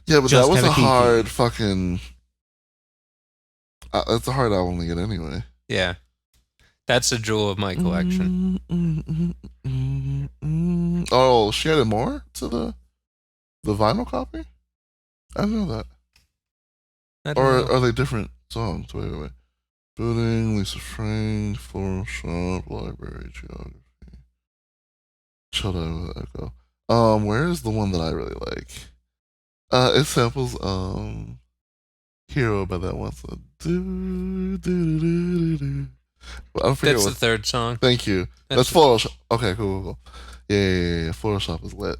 Yeah, but Just that was have a a kiki. hard fucking. That's a hard album to get anyway. Yeah. That's a jewel of my collection. Oh, she added more to the vinyl copy? I didn't know that. I don't Or know. are they different songs? Wait. Building, Lisa Frank, Floral Shop, Library, Geography. Chill out with Echo. Where's the one that I really like? It samples Hero by that one song. I don't forget That's the what. third song. Thank you. That's Floral Shop. Okay, cool. Yeah. Floral Shop is lit.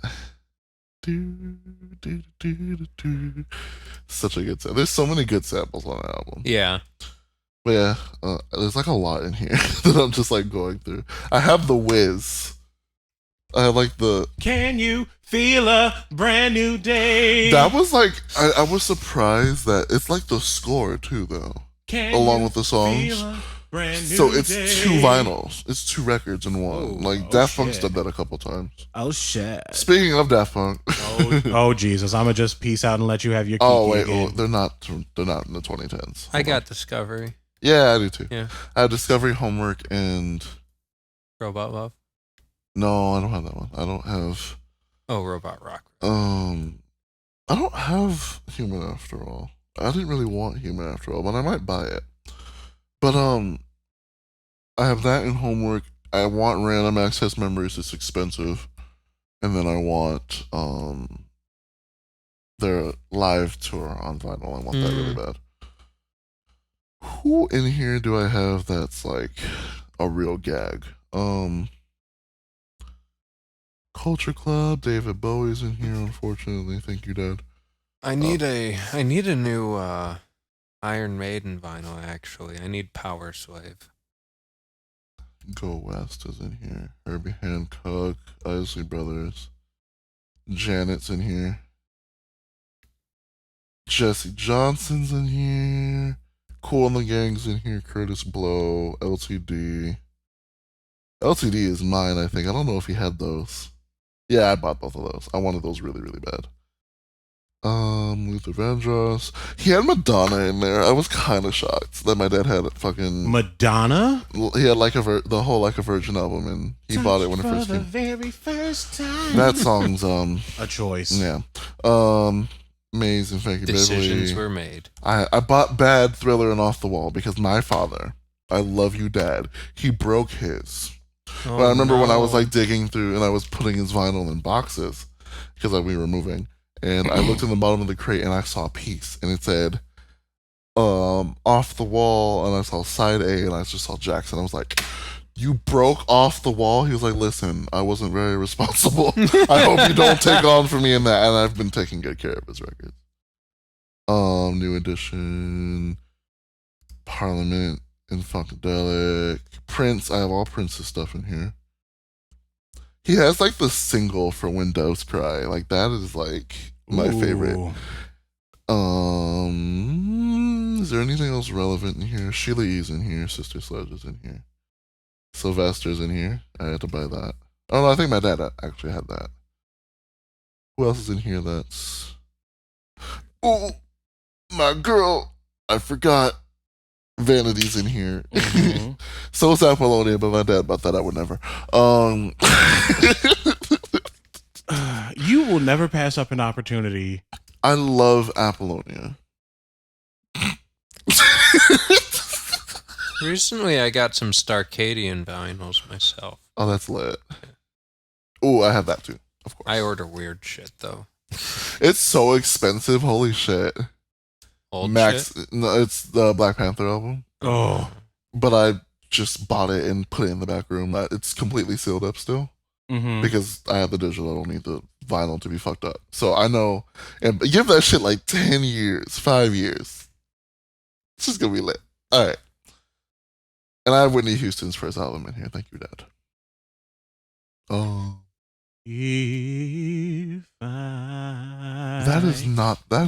Such a good sample. There's so many good samples on the album. Yeah. But yeah, there's like a lot in here that I'm just like going through. I have the Wiz. I have like the. Can you feel a brand new day? That was like I was surprised that it's like the score too though, Can along you with the songs. feel a brand new So it's day? 2 vinyls. It's 2 records in one. Oh, Like Daft Punk's shit. done that a couple times. Oh shit. Speaking of Daft Punk. Oh Jesus! I'm gonna just peace out and let you have your. Oh kiki wait, again. they're not in the 2010s. I Hold got on. Discovery. Yeah, I do too. Yeah. I have Discovery, Homework, and Robot Love. no, I don't have that one. I don't have. Oh, Robot Rock. I don't have Human After All. I didn't really want Human After All, but I might buy it. But I have that in Homework. I want Random Access Memories. It's expensive, and then I want their live tour on vinyl. I want that really bad. Who in here do I have that's like a real gag? Culture Club, David Bowie's in here, unfortunately. Thank you, Dad. I need a new Iron Maiden vinyl. Actually, I need Power Slave. Go West is in here. Herbie Hancock, Isley Brothers. Janet's in here. Jesse Johnson's in here. Cool and the Gang's in here. Curtis Blow, LTD. LTD is mine, I think. I don't know if he had those. Yeah, I bought both of those. I wanted those really, really bad. Luther Vandross. He had Madonna in there. I was kind of shocked that my dad had fucking. Madonna. He had the whole Like a Virgin album, and he bought it when it first For the came. very first time. That song's a choice. yeah. Maze and Frankie Decisions Beverly. were made. I bought Bad, Thriller, and Off the Wall because my father, I love you, Dad. He broke his. Oh, But I remember when I was no. like digging through and I was putting his vinyl in boxes because we were moving, and I looked in the bottom of the crate and I saw a piece and it said Off the Wall, and I saw side A and I just saw Jackson. I was like, you broke Off the Wall? He was like, listen, I wasn't very responsible. I hope you don't take on for me in that. And I've been taking good care of his records. New Edition, Parliament, and Funkadelic, Prince. I have all Prince's stuff in here. He has like the single for When Doves Cry. Like that is like my favorite. Is there anything else relevant in here? Sheila E's in here. Sister Sledge is in here. Sylvester's in here. I had to buy that. Oh, no, I think my dad actually had that. Who else is in here that's... Oh, my girl. I forgot. Vanity's in here. Mhm. So is Apollonia, but my dad bought that. I would never. You will never pass up an opportunity. I love Apollonia. Recently, I got some Starcadian vinyls myself. Oh, that's lit. Oh, I have that too, of course. I order weird shit, though. It's so expensive. Holy shit. Old Max, shit? no, it's the Black Panther album. Oh. But I just bought it and put it in the back room. It's completely sealed up still Mm-hmm. because I have the digital. I don't need the vinyl to be fucked up. So I know, and give that shit like 10 years, 5 years. It's just gonna be lit. All right. And I have Whitney Houston's first album in here. Thank you, Dad. Oh. If That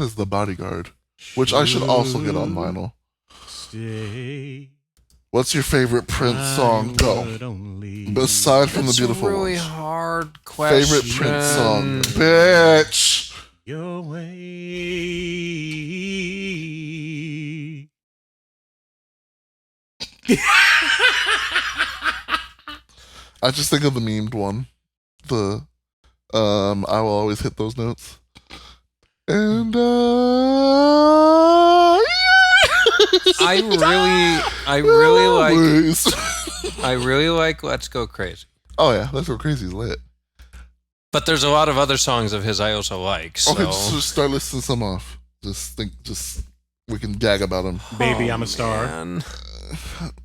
is The Bodyguard, which I should also get on vinyl. Stay, What's your favorite Prince song? Go. Aside from That's the beautiful a really ones. hard question. Favorite Prince song? Bitch! Your way. I just think of the memed one. The I will always hit those notes. And I really like always. I really like Let's Go Crazy. Oh yeah, Let's Go Crazy's lit. But there's a lot of other songs of his I also like. So. Okay, just start listing some off. Just we can gag about them. Baby, I'm a star. Man.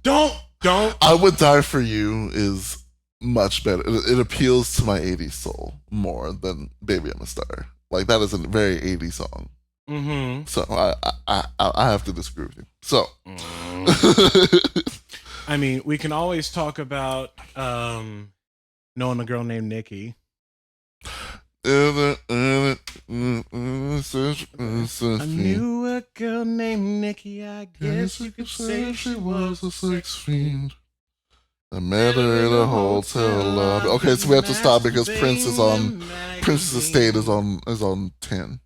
Don't. I Would Die For You is much better. It appeals to my 80s soul more than Baby I'm a Star. Like that is a very 80s song. Mm-hmm. So I have to disagree with you. So I mean, we can always talk about knowing a girl named Nikki. I I knew a girl named Nikki. I guess you could say she was a sex fiend. I met her in a hotel lobby. Okay, so we have to stop because Prince's estate is on 10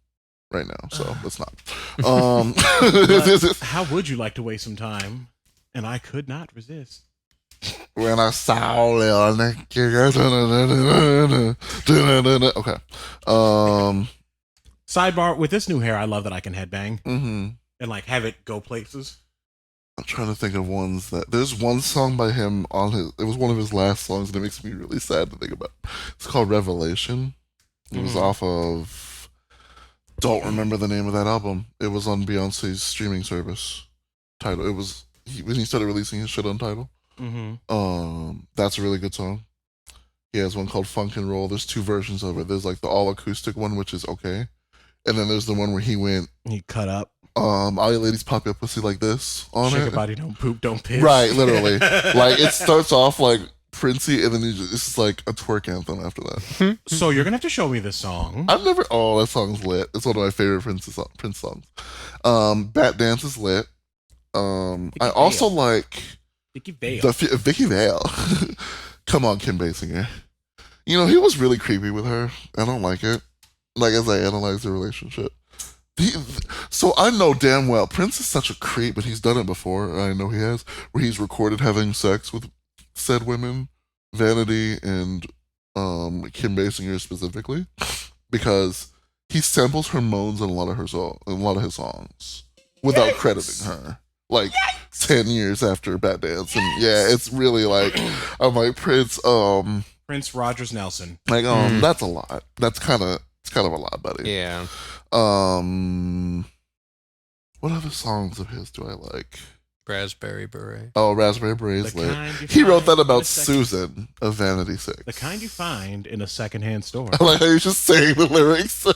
right now. So let's not. But how would you like to waste some time? And I could not resist. When I saw Lil Nicky. Okay. Sidebar, with this new hair, I love that I can headbang Mm-hmm. and like have it go places. I'm trying to think of ones that there's one song by him on his. It was one of his last songs, and it makes me really sad to think about. It's called Revelation. It was off of. Don't remember the name of that album. It was on Beyonce's streaming service. Tidal. It was when he started releasing his shit on Tidal. Mm-hmm. That's a really good song. He has one called Funk and Roll. There's two versions of it. There's like the all acoustic one, which is okay, and then there's the one where he went. He cut up. All you ladies pop your pussy like this on Shake it. your body, don't poop, don't piss. Right, literally. Like it starts off like Princey, and then it's just like a twerk anthem after that. So you're gonna have to show me this song. I've never. Oh, that song's lit. It's one of my favorite Prince songs. Bat Dance is lit. I also like Vicky Vale. Vicky Vale. Come on, Kim Basinger. You know he was really creepy with her. I don't like it. Like as I analyze the relationship. So I know damn well Prince is such a creep, but he's done it before. I know he has, where he's recorded having sex with said women, Vanity and Kim Basinger specifically, because he samples her moans in a lot of his songs without crediting her. Like 10 years after Bat Dance, and yeah, it's really like I'm like Prince Rogers Nelson. like that's a lot. It's kind of a lot, buddy. Yeah. What other songs of his do I like? Raspberry Beret. Oh, Raspberry Beret is The lit. kind you He wrote find that in about a second- Susan of Vanity 6. The kind you find in a secondhand store. I like how you're just saying the lyrics.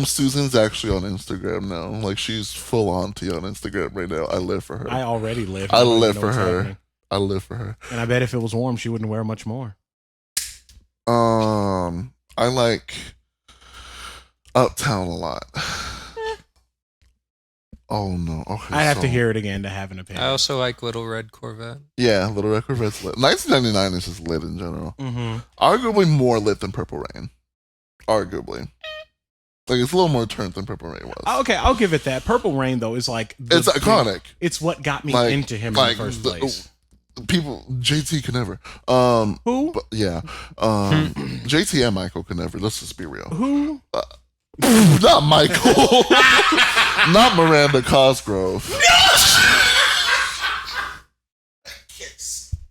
Susan's actually on Instagram now. Like she's full on T on Instagram right now. I live for her. I already live. I don't even live know for what's her. happening. I live for her. And I bet if it was warm, she wouldn't wear much more. I like Uptown a lot. Oh no. Okay. I have to hear it again to have an opinion. I also like Little Red Corvette. Yeah, Little Red Corvette's lit. 1999 is just lit in general. Mm-hmm. Arguably more lit than Purple Rain. Arguably. Like, it's a little more turned than Purple Rain was. Okay, I'll give it that. Purple Rain, though, is like... It's iconic. It's what got me Like- into him like in the first place. People, JT could never. Who? But yeah. JT and Michael could never. Let's just be real. Who? Not Michael. Not Miranda Cosgrove.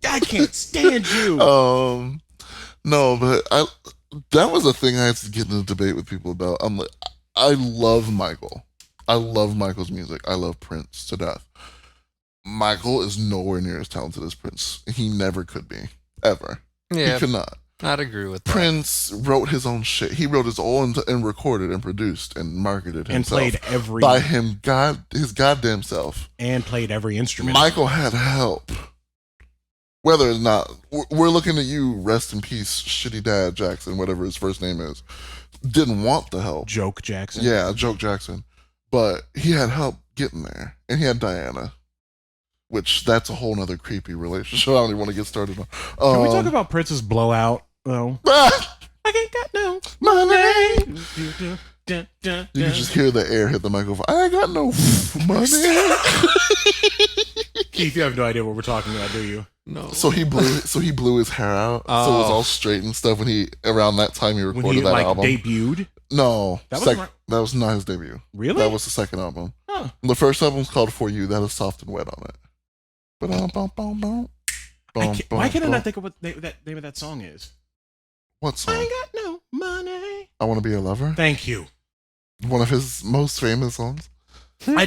I can't stand you. No, but that was a thing I had to get in a debate with people about. I'm like, I love Michael. I love Michael's music. I love Prince to death. Michael is nowhere near as talented as Prince. He never could be. Ever. Yeah, He could not. I'd agree with that. Prince wrote his own shit. He wrote his own and recorded and produced and marketed and himself played every... by his goddamn self. And played every instrument. Michael had help. Whether or not we're looking at you, rest in peace, shitty dad Jackson, whatever his first name is, didn't want the help. Joke Jackson. Yeah, Joke Jackson, but he had help getting there, and he had Diana, which that's a whole nother creepy relationship. I don't even want to get started on. Can we talk about Prince's blowout, though? Ah, I ain't got no money. money. You can just hear the air hit the microphone. I ain't got no money. Keith, you have no idea what we're talking about, do you? No. So he blew his hair out, so it was all straight and stuff. Around that time he When recorded he that like album. debuted? No, That was right- that was not his debut. Really? That was the second album. Huh. The first album's called For You. That is Soft and Wet on it. Why can I not think of what that name of that song is? What I song? ain't got no money. I Want to Be Your Lover. Thank you. One of his most famous songs. I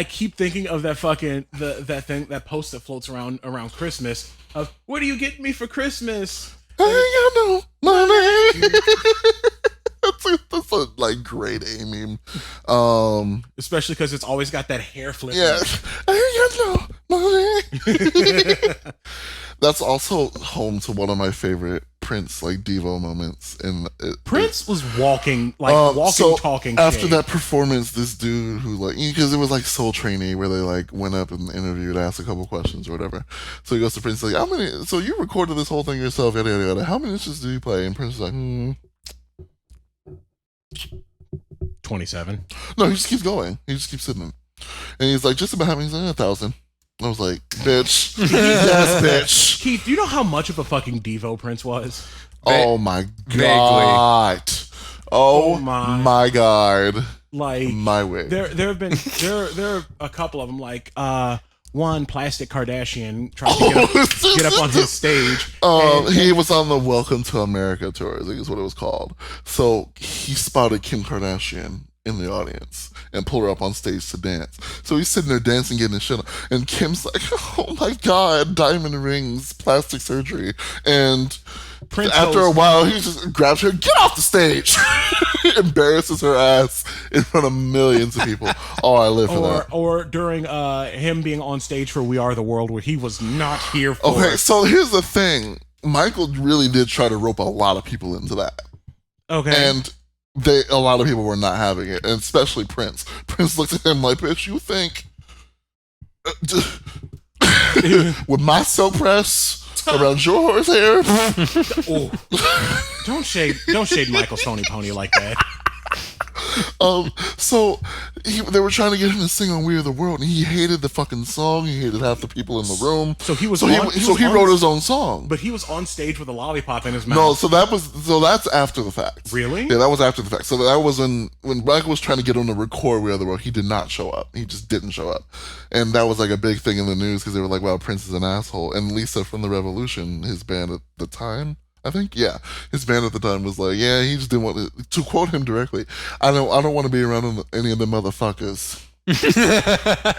keep thinking of that fucking that post that floats around Christmas of what are you getting me for Christmas? I ain't got no money. That's a like grade A meme. Especially because it's always got that hair flip. Yeah, I ain't got no money. That's also home to one of my favorite Prince like Devo moments. And Prince was walking talking. After shade. that performance, this dude who like, because it was like Soul Trainee where they like went up and interviewed, asked a couple questions or whatever. So he goes to Prince like, how many? So you recorded this whole thing yourself? Yada yada yada. How many inches do you play? And Prince is like, 27. No, he just keeps going. He just keeps sitting. And he's like, just about how many? He's like, 1,000. I was like, bitch. Yes, bitch. Keith, do you know how much of a fucking Devo Prince was? Oh my Vaguely. god. Oh my. my god. Like My wig. there have been there are a couple of them like one Plastic Kardashian tried to get up on his stage. He was on the Welcome to America tour, I think is what it was called. So he spotted Kim Kardashian in the audience and pulled her up on stage to dance. So he's sitting there dancing, getting his shit on. And Kim's like, oh my god, diamond rings, plastic surgery. And Prince after goes- a while, he just grabs her, get off the stage! Embarrasses her ass in front of millions of people. Oh, I live for that. Or during him being on stage for We Are the World where he was not here for. Okay, so here's the thing. Michael really did try to rope a lot of people into that. Okay. And a lot of people were not having it, and especially Prince. Prince looked at him like, bitch, you think with my silk press around your horsehair? Oh. Don't shade Michael's Tony Pony like that. So they were trying to get him to sing on "We Are the World," and he hated the fucking song. He hated half the people in the room. So he was. So he wrote his own song. But he was on stage with a lollipop in his mouth. No, that's after the fact. Really? Yeah, that was after the fact. So that was when Michael was trying to get him to record "We Are the World." He did not show up. He just didn't show up, and that was like a big thing in the news because they were like, "Wow, Prince is an asshole." And Lisa from the Revolution, his band at the time, I think, yeah, his band at the time was like, "Yeah, he just didn't want to quote him directly. I don't want to be around any of the motherfuckers."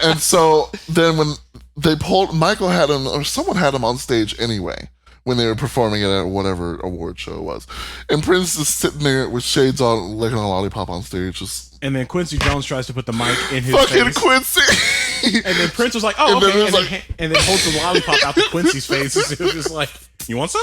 And so then when they pulled, Michael had him, or someone had him on stage anyway when they were performing it at whatever award show it was, and Prince is sitting there with shades on, licking a lollipop on stage, just. And then Quincy Jones tries to put the mic in his Fucking face. Quincy. And then Prince was like, "Oh, And then okay," it was and then holds the lollipop out to Quincy's face. It was just like, You want some?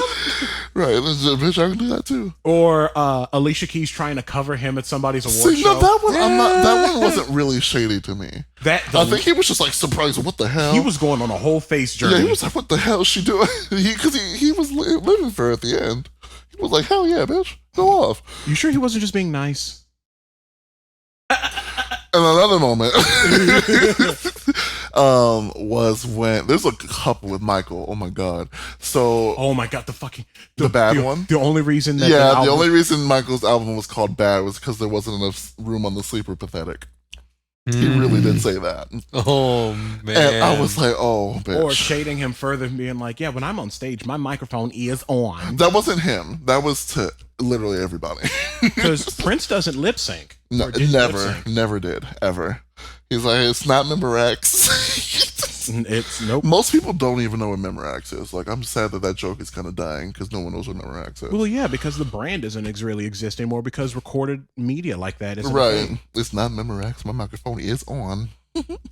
Right, bitch, I can do that too. Or Alicia Keys trying to cover him at somebody's award See, show. no, that one wasn't really shady to me. I think he was just like surprised. What the hell? He was going on a whole face journey. Yeah, he was like, "What the hell is she doing?" Because he was living for her at the end. He was like, "Hell yeah, bitch, go off." You sure he wasn't just being nice? And another moment was when there's a couple with Michael. Oh my god! So Oh my god, the bad one. The only reason that The only reason Michael's album was called Bad was because there wasn't enough room on the sleeper. Pathetic. He really did say that. Oh man! And I was like, "Oh, bitch." Or shading him further and being like, "Yeah, when I'm on stage, my microphone is on." That wasn't him. That was to literally everybody. Because Prince doesn't lip sync. No, Or didn't lip never, sync. never did ever. He's like, it's not Memorex. It's nope. Most people don't even know what Memorex is. Like, I'm sad that joke is kind of dying because no one knows what Memorex is. Well, yeah, because the brand doesn't really exist anymore because recorded media like that isn't a Right. thing. It's not Memorex. My microphone is on.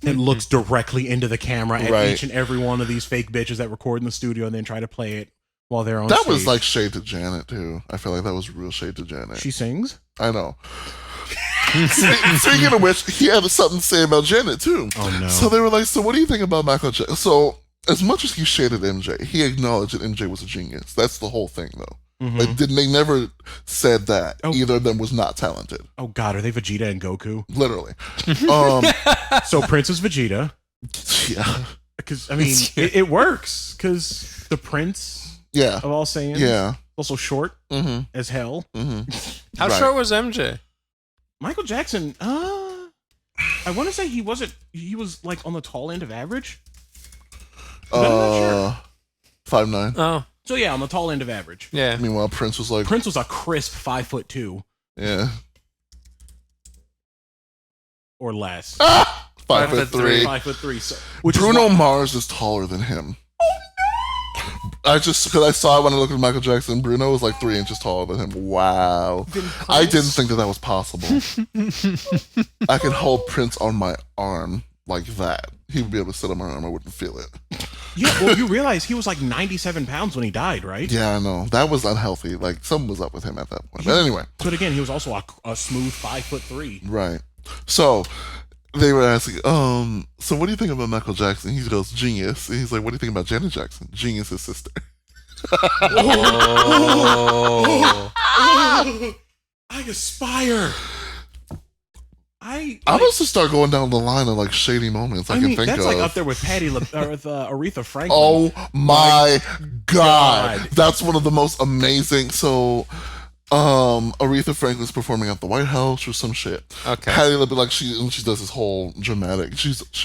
It looks directly into the camera at Right. each and every one of these fake bitches that record in the studio and then try to play it while they're on That stage. was like shade to Janet, too. I feel like that was real shade to Janet. She sings? I know. Speaking of which, he had something to say about Janet, too. Oh, no. So they were like, so what do you think about Michael Jackson? So as much as he shaded MJ, he acknowledged that MJ was a genius. That's the whole thing, though. Mhm. Like, they never said that Oh. either of them was not talented. Oh, God, are they Vegeta and Goku? Literally. So Prince is Vegeta. Yeah. Because, I mean, it works. Because the Prince Yeah. of all Saiyans, Yeah. also short Mm-hmm. as hell. Mm-hmm. How Right. short was MJ? Michael Jackson, I want to say he was like on the tall end of average. But I'm not sure. 5'9". Oh, So yeah, on the tall end of average. yeah. Meanwhile, Prince was like, Prince was a crisp 5'2" yeah. or less. 5'3". 5'3". So, which Bruno is why- Mars is taller than him. Because I saw it when I looked at Michael Jackson. Bruno was like 3 inches taller than him. Wow. Then I Prince- didn't think that was possible. I could hold Prince on my arm like that. He would be able to sit on my arm. I wouldn't feel it. Yeah, well, you realize he was like 97 pounds when he died, right? Yeah, I know. That was unhealthy. Like, something was up with him at that point. But anyway. But again, he was also a smooth 5'3". Right. So they were asking, so what do you think about Michael Jackson? He goes, genius. And he's like, what do you think about Janet Jackson? Genius' sister. Oh. I aspire. I'm supposed to start going down the line of like shady moments I, I can mean, think that's of. like up there with Aretha Franklin. Oh my God. God. That's one of the most amazing. So, Aretha Franklin's performing at the White House or some shit. Okay. Patti LaBelle, like she does this whole dramatic.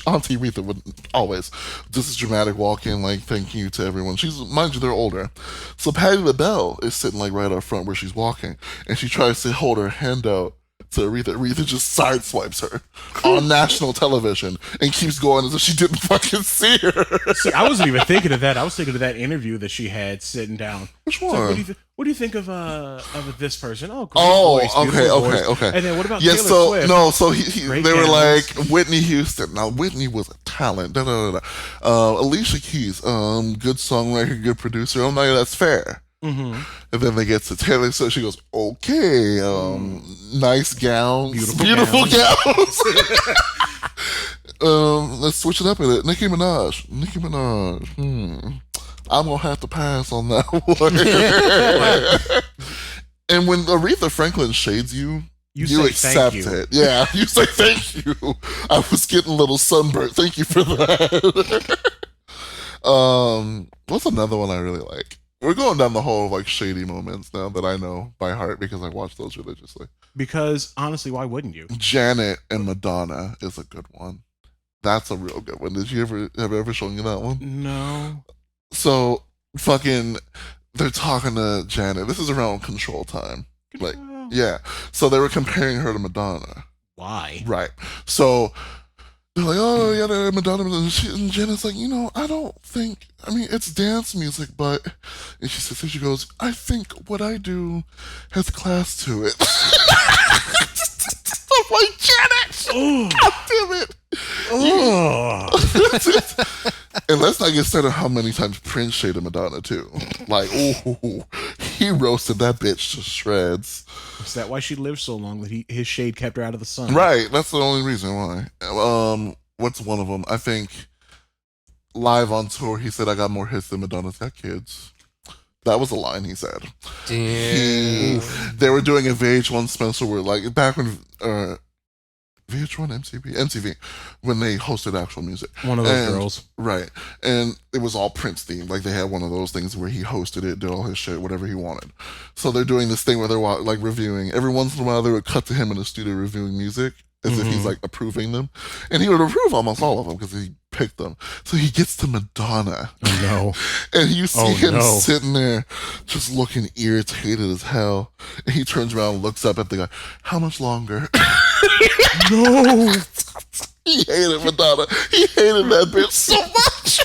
Auntie Aretha would always does this dramatic walk in, like thank you to everyone. Mind you, they're older. So Patti LaBelle is sitting like right up front where she's walking, and she tries to hold her hand out to Aretha. Aretha just sideswipes her on national television and keeps going as if she didn't fucking see her. See, I wasn't even thinking of that. I was thinking of that interview that she had sitting down. Which It's one? like, what do you think of this person? Oh, great Oh, voice, beautiful voice. okay. And then what about Yeah, Taylor so Swift? no, so Great they were gowns. like Whitney Houston. Now Whitney was a talent. Alicia Keys, good songwriter, good producer. I'm like, that's fair. Mm-hmm. And then they get to Taylor, so she goes, okay, nice gowns, beautiful gowns. Let's switch it up a bit. Nicki Minaj. I'm gonna have to pass on that one. And when Aretha Franklin shades you, You say accept thank you. it. Yeah, you say thank you. I was getting a little sunburnt. Thank you for that. What's another one I really like? We're going down the whole like shady moments now that I know by heart because I watch those religiously. Because honestly, why wouldn't you? Janet and Madonna is a good one. That's a real good one. Did you have I ever shown you that one? No. So fucking they're talking to Janet. This is around Control time. Like, yeah. So they were comparing her to Madonna. Why? Right. So they're like, oh, yeah, Madonna. And Janet's like, I don't think, it's dance music, but, and she says, she goes, I think what I do has class to it. I'm like, Janet! God damn it! And let's not get started how many times Prince shaded Madonna too. Like, ooh, he roasted that bitch to shreds. Is that why she lived so long? That his shade kept her out of the sun? Right, that's the only reason why. What's one of them? I think live on tour, he said, "I got more hits than Madonna's got kids." That was a line he said. Damn. They were doing a VH1 Spencer where, like, back when VH1 MTV when they hosted actual music. One of those girls. Right. And it was all Prince themed. Like, they had one of those things where he hosted it, did all his shit, whatever he wanted. So they're doing this thing where they're like reviewing. Every once in a while they would cut to him in the studio reviewing music as if he's like approving them. And he would approve almost all of them because he picked them. So he gets to Madonna. Oh no. And you see him sitting there just looking irritated as hell. And he turns around and looks up at the guy. How much longer? No. He hated Madonna. He hated that bitch so much.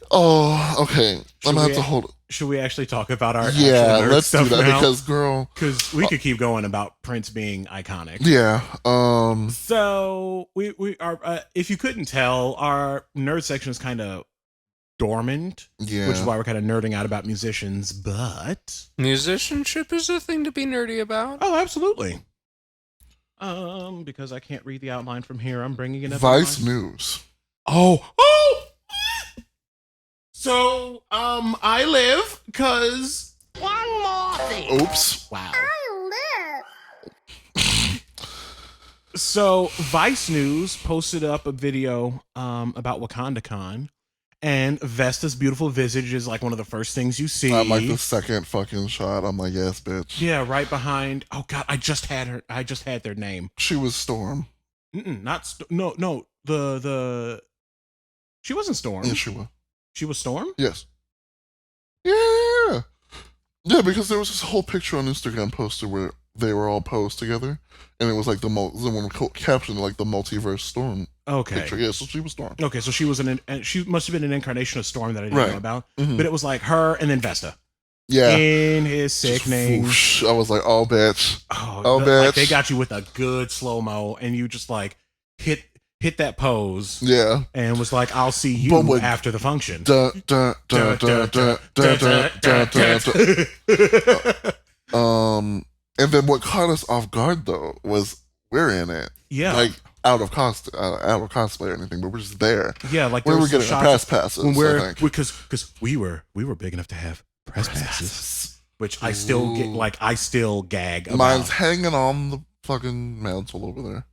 Oh, okay. I'm gonna have to hold. Should we actually talk about our Yeah, actual nerd let's stuff do that now? because we could keep going about Prince being iconic. Yeah. So we are. If you couldn't tell, our nerd section is kind of dormant. Yeah. Which is why we're kind of nerding out about musicians. But Musicianship is a thing to be nerdy about. oh, absolutely. Because I can't read the outline from here, I'm bringing it up. Vice News. Oh. So, I live because One more thing. Oops. wow. So, Vice News posted up a video about WakandaCon, and Vesta's beautiful visage is like one of the first things you see. I'm like the second fucking shot. I'm like, yes, bitch. Yeah, right behind. Oh God, I just had their name. She was Storm. No. The she wasn't Storm. Yeah, she was. She was Storm. Yes. Yeah. Yeah, because there was this whole picture on Instagram posted where they were all posed together, and it was like someone captioned like the multiverse Storm. Okay. Picture. Yeah, so she was Storm. Okay, so she was she must have been an incarnation of Storm that I didn't know about. Mhm. But it was like her and then Vesta. Yeah. In his sickening. Whoosh. I was like, oh, bitch. Like bitch. they got you with a good slow mo, and you just like hit that pose. Yeah. And was like, I'll see you after the function. And then what caught us off guard though was we're in it. Yeah. Like out of cosplay or anything, but we're just there. Yeah, like we were getting our press passes. Because we were big enough to have press passes. Which I still get, like, I still gag about. Mine's hanging on the fucking mantle over there.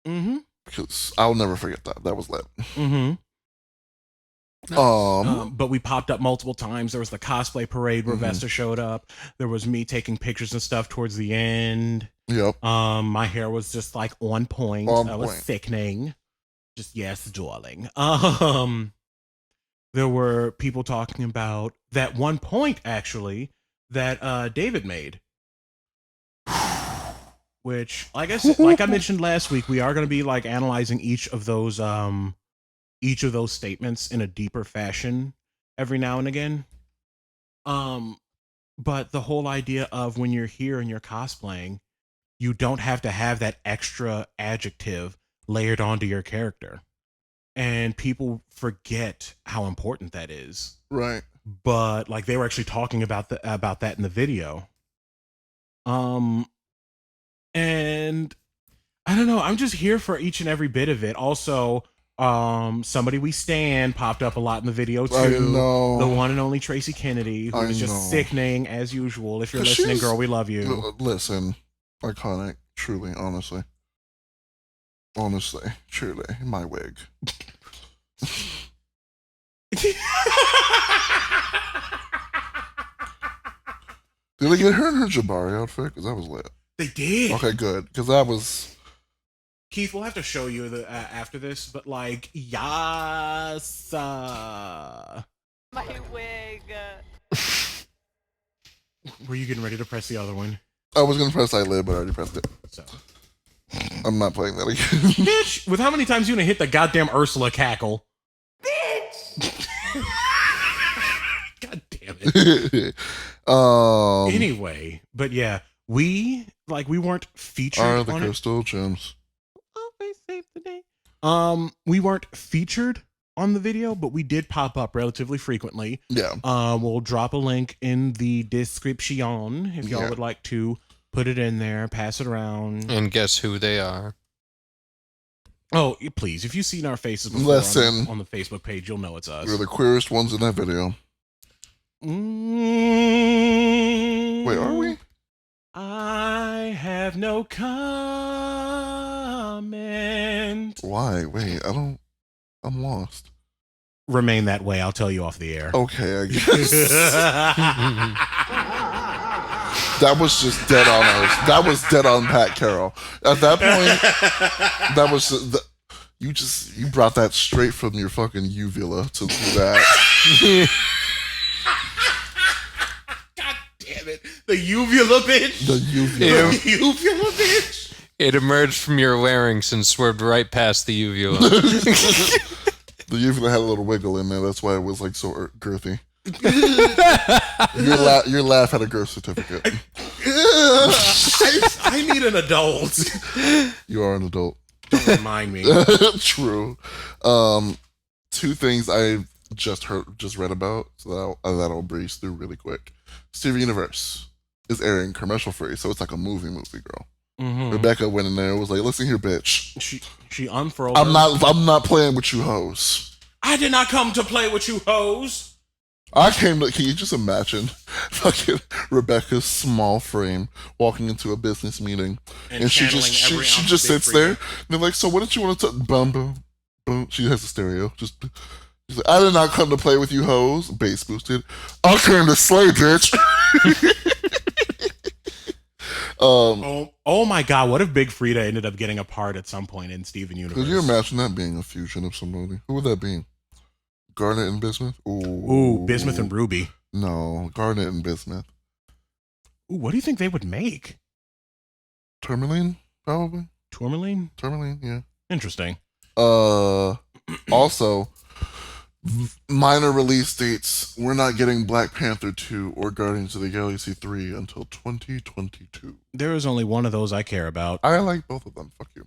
Mm-hmm. Because I'll never forget that. That was lit. Mm-hmm. But we popped up multiple times. There was the cosplay parade where Vesta showed up. There was me taking pictures and stuff towards the end. Yep. My hair was just like on point. That was sickening. Just yes, darling. There were people talking about that one point actually that David made. Which, like I mentioned last week, we are going to be like analyzing each of those statements in a deeper fashion every now and again. But the whole idea of when you're here and you're cosplaying, you don't have to have that extra adjective layered onto your character. And people forget how important that is. Right. But like they were actually talking about that in the video. And I don't know, I'm just here for each and every bit of it. Also, somebody we stand popped up a lot in the video too. I know. The one and only Tracy Kennedy, who is just sickening as usual. If you're listening, girl, we love you. Listen, iconic, truly, honestly, truly, my wig. Did they get her in her Jabari outfit? Because that was lit. They did. Okay, good. Because that was. Keith, we'll have to show you the after this, but like, yes. My wig. Were you getting ready to press the other one? I was going to press eyelid, but I already pressed it. So. I'm not playing that again. Bitch, with how many times you gonna hit the goddamn Ursula cackle? Bitch! God damn it. Anyway, but yeah, we weren't featured are the on crystal gems. Always save the day. We weren't featured on the video, but we did pop up relatively frequently. Yeah. We'll drop a link in the description if y'all would like to put it in there, pass it around. And guess who they are? Oh, please. If you've seen our faces before on the Facebook page, you'll know it's us. We're the queerest ones in that video. Wait, are we? I have no comment. Why? Wait, I'm lost. Remain that way. I'll tell you off the air. Okay, I guess. That was just dead on us. That was dead on Pat Carroll. At that point, that was you brought that straight from your fucking uvula to that. God damn it. The uvula bitch. The uvula. The uvula bitch. It emerged from your larynx and swerved right past the uvula. The uvula had a little wiggle in there. That's why it was like so girthy. Your laugh had a girth certificate. I need an adult. You are an adult. Don't remind me. True. Two things I just read about, so that'll breeze through really quick. Steven Universe is airing commercial free, so it's like a movie, girl. Mm-hmm. Rebecca went in there and was like, "Listen here, bitch. She unfurled. I'm not playing with you hoes. I did not come to play with you hoes. Can you just imagine fucking Rebecca's small frame walking into a business meeting and she just sits there and they're like, so what did you want to boom, boom, boom. She has a stereo. She's like, I did not come to play with you hoes. Bass boosted. I came to slay, bitch. Oh my god, what if Big Frida ended up getting a part at some point in Steven Universe? Could you imagine that being a fusion of somebody? Who would that be? Garnet and Bismuth? Ooh, Bismuth and Ruby. No, Garnet and Bismuth. Ooh, what do you think they would make? Tourmaline, probably. Tourmaline, yeah. Interesting. Also, minor release dates. We're not getting Black Panther 2 or Guardians of the Galaxy 3 until 2022. There is only one of those I care about. I like both of them. Fuck you.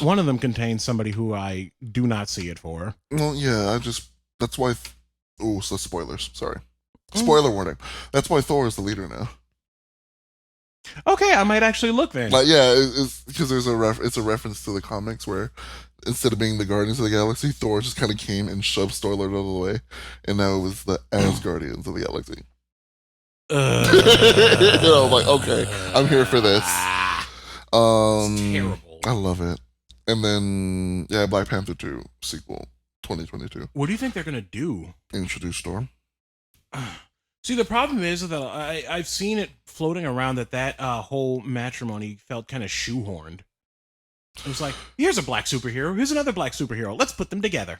One of them contains somebody who I do not see it for. Well, yeah, that's why. So spoilers. Sorry. Spoiler warning. That's why Thor is the leader now. Okay, I might actually look then. Like, yeah, it's because it's a reference to the comics where instead of being the Guardians of the Galaxy, Thor just kind of came and shoved Star-Lord out of the way, and now it was the Asgardians of the Galaxy. I'm like, okay, I'm here for this. It's terrible. I love it. And then, Black Panther 2 sequel, 2022. What do you think they're gonna do? Introduce Storm. See, the problem is that I've seen it floating around that whole matrimony felt kind of shoehorned. It was like, here's a black superhero, here's another black superhero. Let's put them together.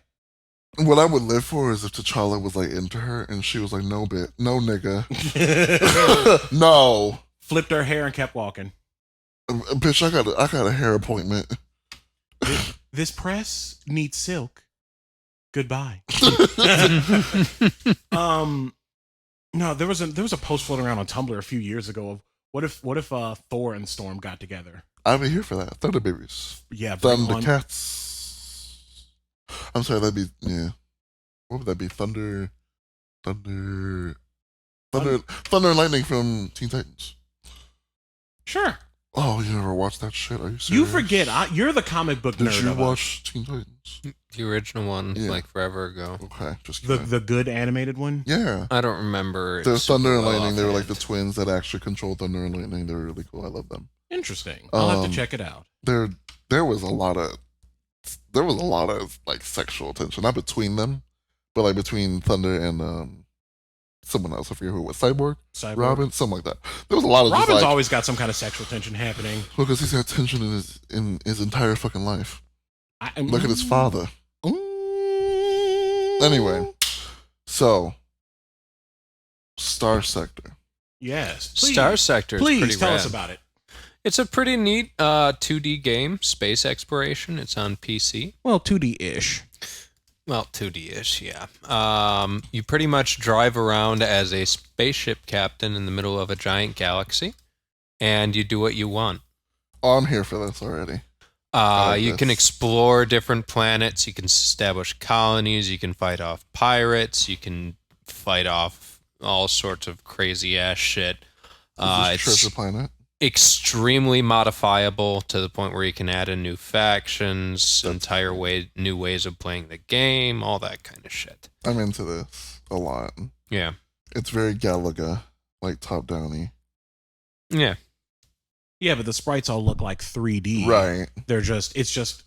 What I would live for is if T'Challa was like into her and she was like, no nigga. No. Flipped her hair and kept walking. Bitch, I got a hair appointment. This press needs silk. Goodbye. No, there was a post floating around on Tumblr a few years ago of what if Thor and Storm got together. I'd be here for that. Thunder babies. Yeah, Thundercats. I'm sorry, that'd be What would that be? Thunder and Lightning from Teen Titans. Sure. Oh, you never watched that shit? Are you serious? You forget. You're the comic book nerd. Did you watch Teen Titans? The original one, like forever ago. Okay, just kidding. the good animated one. Yeah, I don't remember. There's Thunder and Lightning. They were like the twins that actually control Thunder and Lightning. They were really cool. I love them. Interesting. I'll have to check it out. There was a lot of like sexual tension, not between them, but like between Thunder and someone else. I forget who it was. Cyborg? Robin, something like that. There was a lot of Robin's always got some kind of sexual tension happening. Because he's had tension in his entire fucking life. Look at his father. Anyway, so Star Sector. Yes, please. Star Sector. Please pretty tell rad. us about it. It's a pretty neat 2D game, space exploration. It's on PC. Well, 2D-ish. Well, 2D-ish, yeah. You pretty much drive around as a spaceship captain in the middle of a giant galaxy, and you do what you want. Oh, I'm here for this already. like You can this. explore different planets. You can establish colonies. You can fight off pirates. You can fight off all sorts of crazy ass shit. Is this It's treasure planet? extremely modifiable to the point where you can add in new factions, new ways of playing the game, all that kind of shit. I'm into this a lot. Yeah. It's very Galaga, like top-downy. Yeah. Yeah, but the sprites all look like 3D. Right. It's just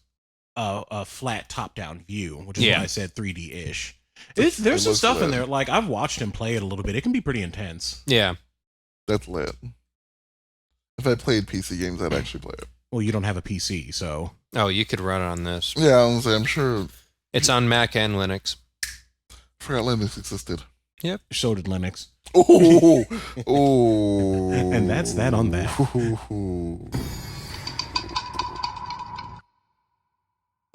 a flat top-down view, which is Yeah. why I said 3D-ish. It There's some looks stuff in lit. there. Like, I've watched him play it a little bit. It can be pretty intense. Yeah. That's lit. If I played PC games, I'd actually play it. Well, you don't have a PC, so Oh, you could run it on this. Yeah, I'm sure. It's on Mac and Linux. Forgot Linux existed. so did Linux. Oh, oh. And that's that on that.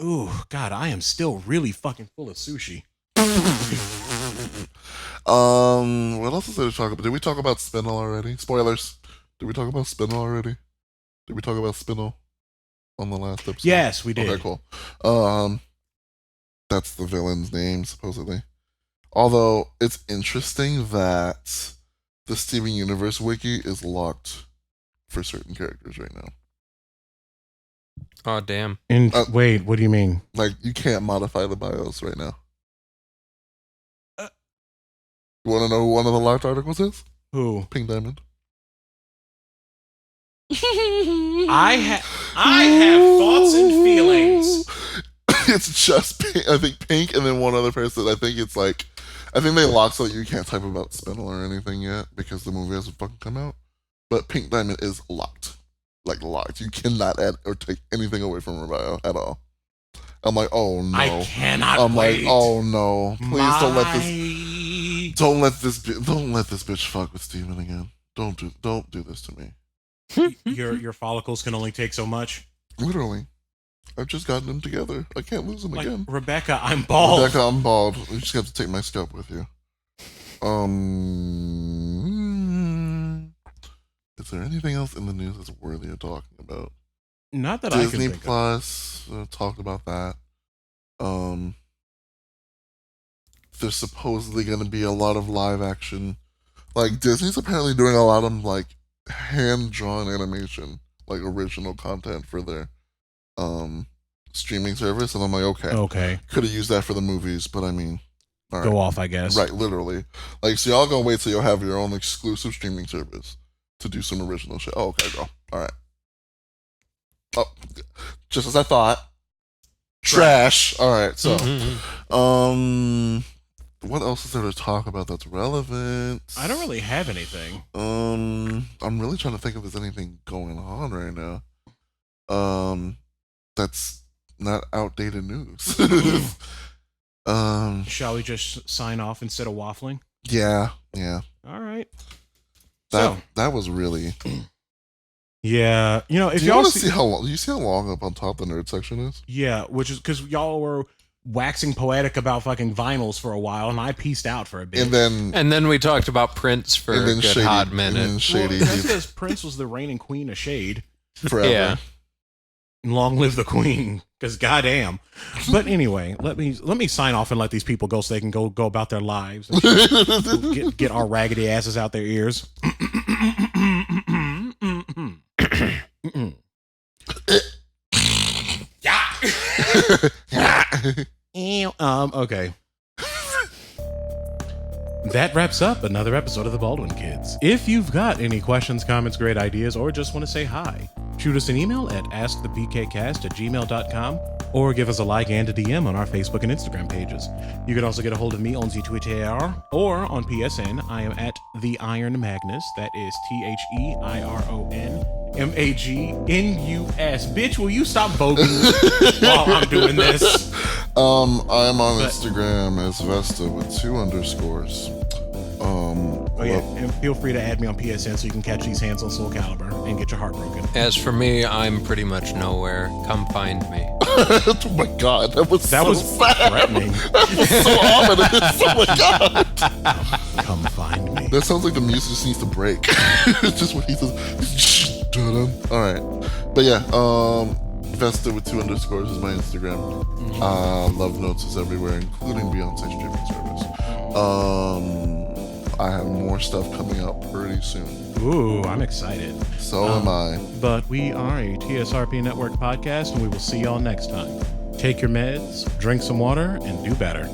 Ooh, God, I am still really fucking full of sushi. What else is there to talk about? Did we talk about Spinel already? Spoilers. Did we talk about Spinel already? Did we talk about Spinel on the last episode? Yes, we did. Okay, cool. That's the villain's name, supposedly. Although, it's interesting that the Steven Universe wiki is locked for certain characters right now. Oh, damn. And wait, what do you mean? Like, you can't modify the BIOS right now. You want to know who one of the locked articles is? Who? Pink Diamond. I have thoughts and feelings. It's just Pink, I think Pink and then one other person. I think it's like, I think they locked so that you can't type about Spinel or anything yet because the movie hasn't fucking come out. But Pink Diamond is locked. Like locked. You cannot add or take anything away from her bio at all. I'm like, oh no. I cannot I'm wait. like, oh no. Please don't let this My- don't let this bitch fuck with Steven again. Don't do this to me. Your follicles can only take so much. Literally. I've just gotten them together. I can't lose them Like, again. Rebecca, I'm bald. Rebecca, I'm bald. You just have to take my scalp with you. Is there anything else in the news that's worthy of talking about? Not that I can Disney think of. Plus talked about that. There's supposedly going to be a lot of live action. Like Disney's apparently doing a lot of like hand drawn animation, like original content for their streaming service, and I'm like, okay. Could have used that for the movies, but I mean, all right. Go off, I guess. Right, literally. Like, so y'all gonna wait till you'll have your own exclusive streaming service to do some original shit. Oh, okay, girl. All right. Oh, just as I thought. Trash. All right, so, what else is there to talk about that's relevant? I don't really have anything. I'm really trying to think if there's anything going on right now. That's not outdated news. Shall we just sign off instead of waffling? Yeah. All right. That was really. Yeah, you know, if Do you y'all want to see how long? Do you see how long up on top the nerd section is? Yeah, which is because y'all were waxing poetic about fucking vinyls for a while, and I pieced out for a bit. And then we talked about Prince for a good hot minute. And then Shady Well, that's because Prince was the reigning queen of shade. forever. Yeah. And long live the queen, because goddamn. But anyway, let me sign off and let these people go so they can go about their lives. And get our raggedy asses out their ears. Okay. That wraps up another episode of the Baldwin Kids. If you've got any questions, comments, great ideas, or just want to say hi, shoot us an email at askthepkcast@gmail.com or give us a like and a DM on our Facebook and Instagram pages. You can also get a hold of me on Twitter or on PSN. I am at The Iron Magnus. That is TheIronMagnus. Bitch, will you stop voguing while I'm doing this? I'm on Instagram as Vesta with 2 underscores. And feel free to add me on PSN so you can catch these hands on Soul Calibur and get your heart broken. As for me, I'm pretty much nowhere. Come find me. Oh my god, that was That so was sad. threatening. That was so ominous. Oh my god. Come find me. That sounds like the music just needs to break. It's just what he says. All right, but yeah, Vesta with 2 underscores is my Instagram. Love Notes is everywhere, including Beyonce's streaming service. I have more stuff coming out pretty soon. Ooh, I'm excited. So am I. But we are a TSRP Network podcast, and we will see y'all next time. Take your meds, drink some water, and do better.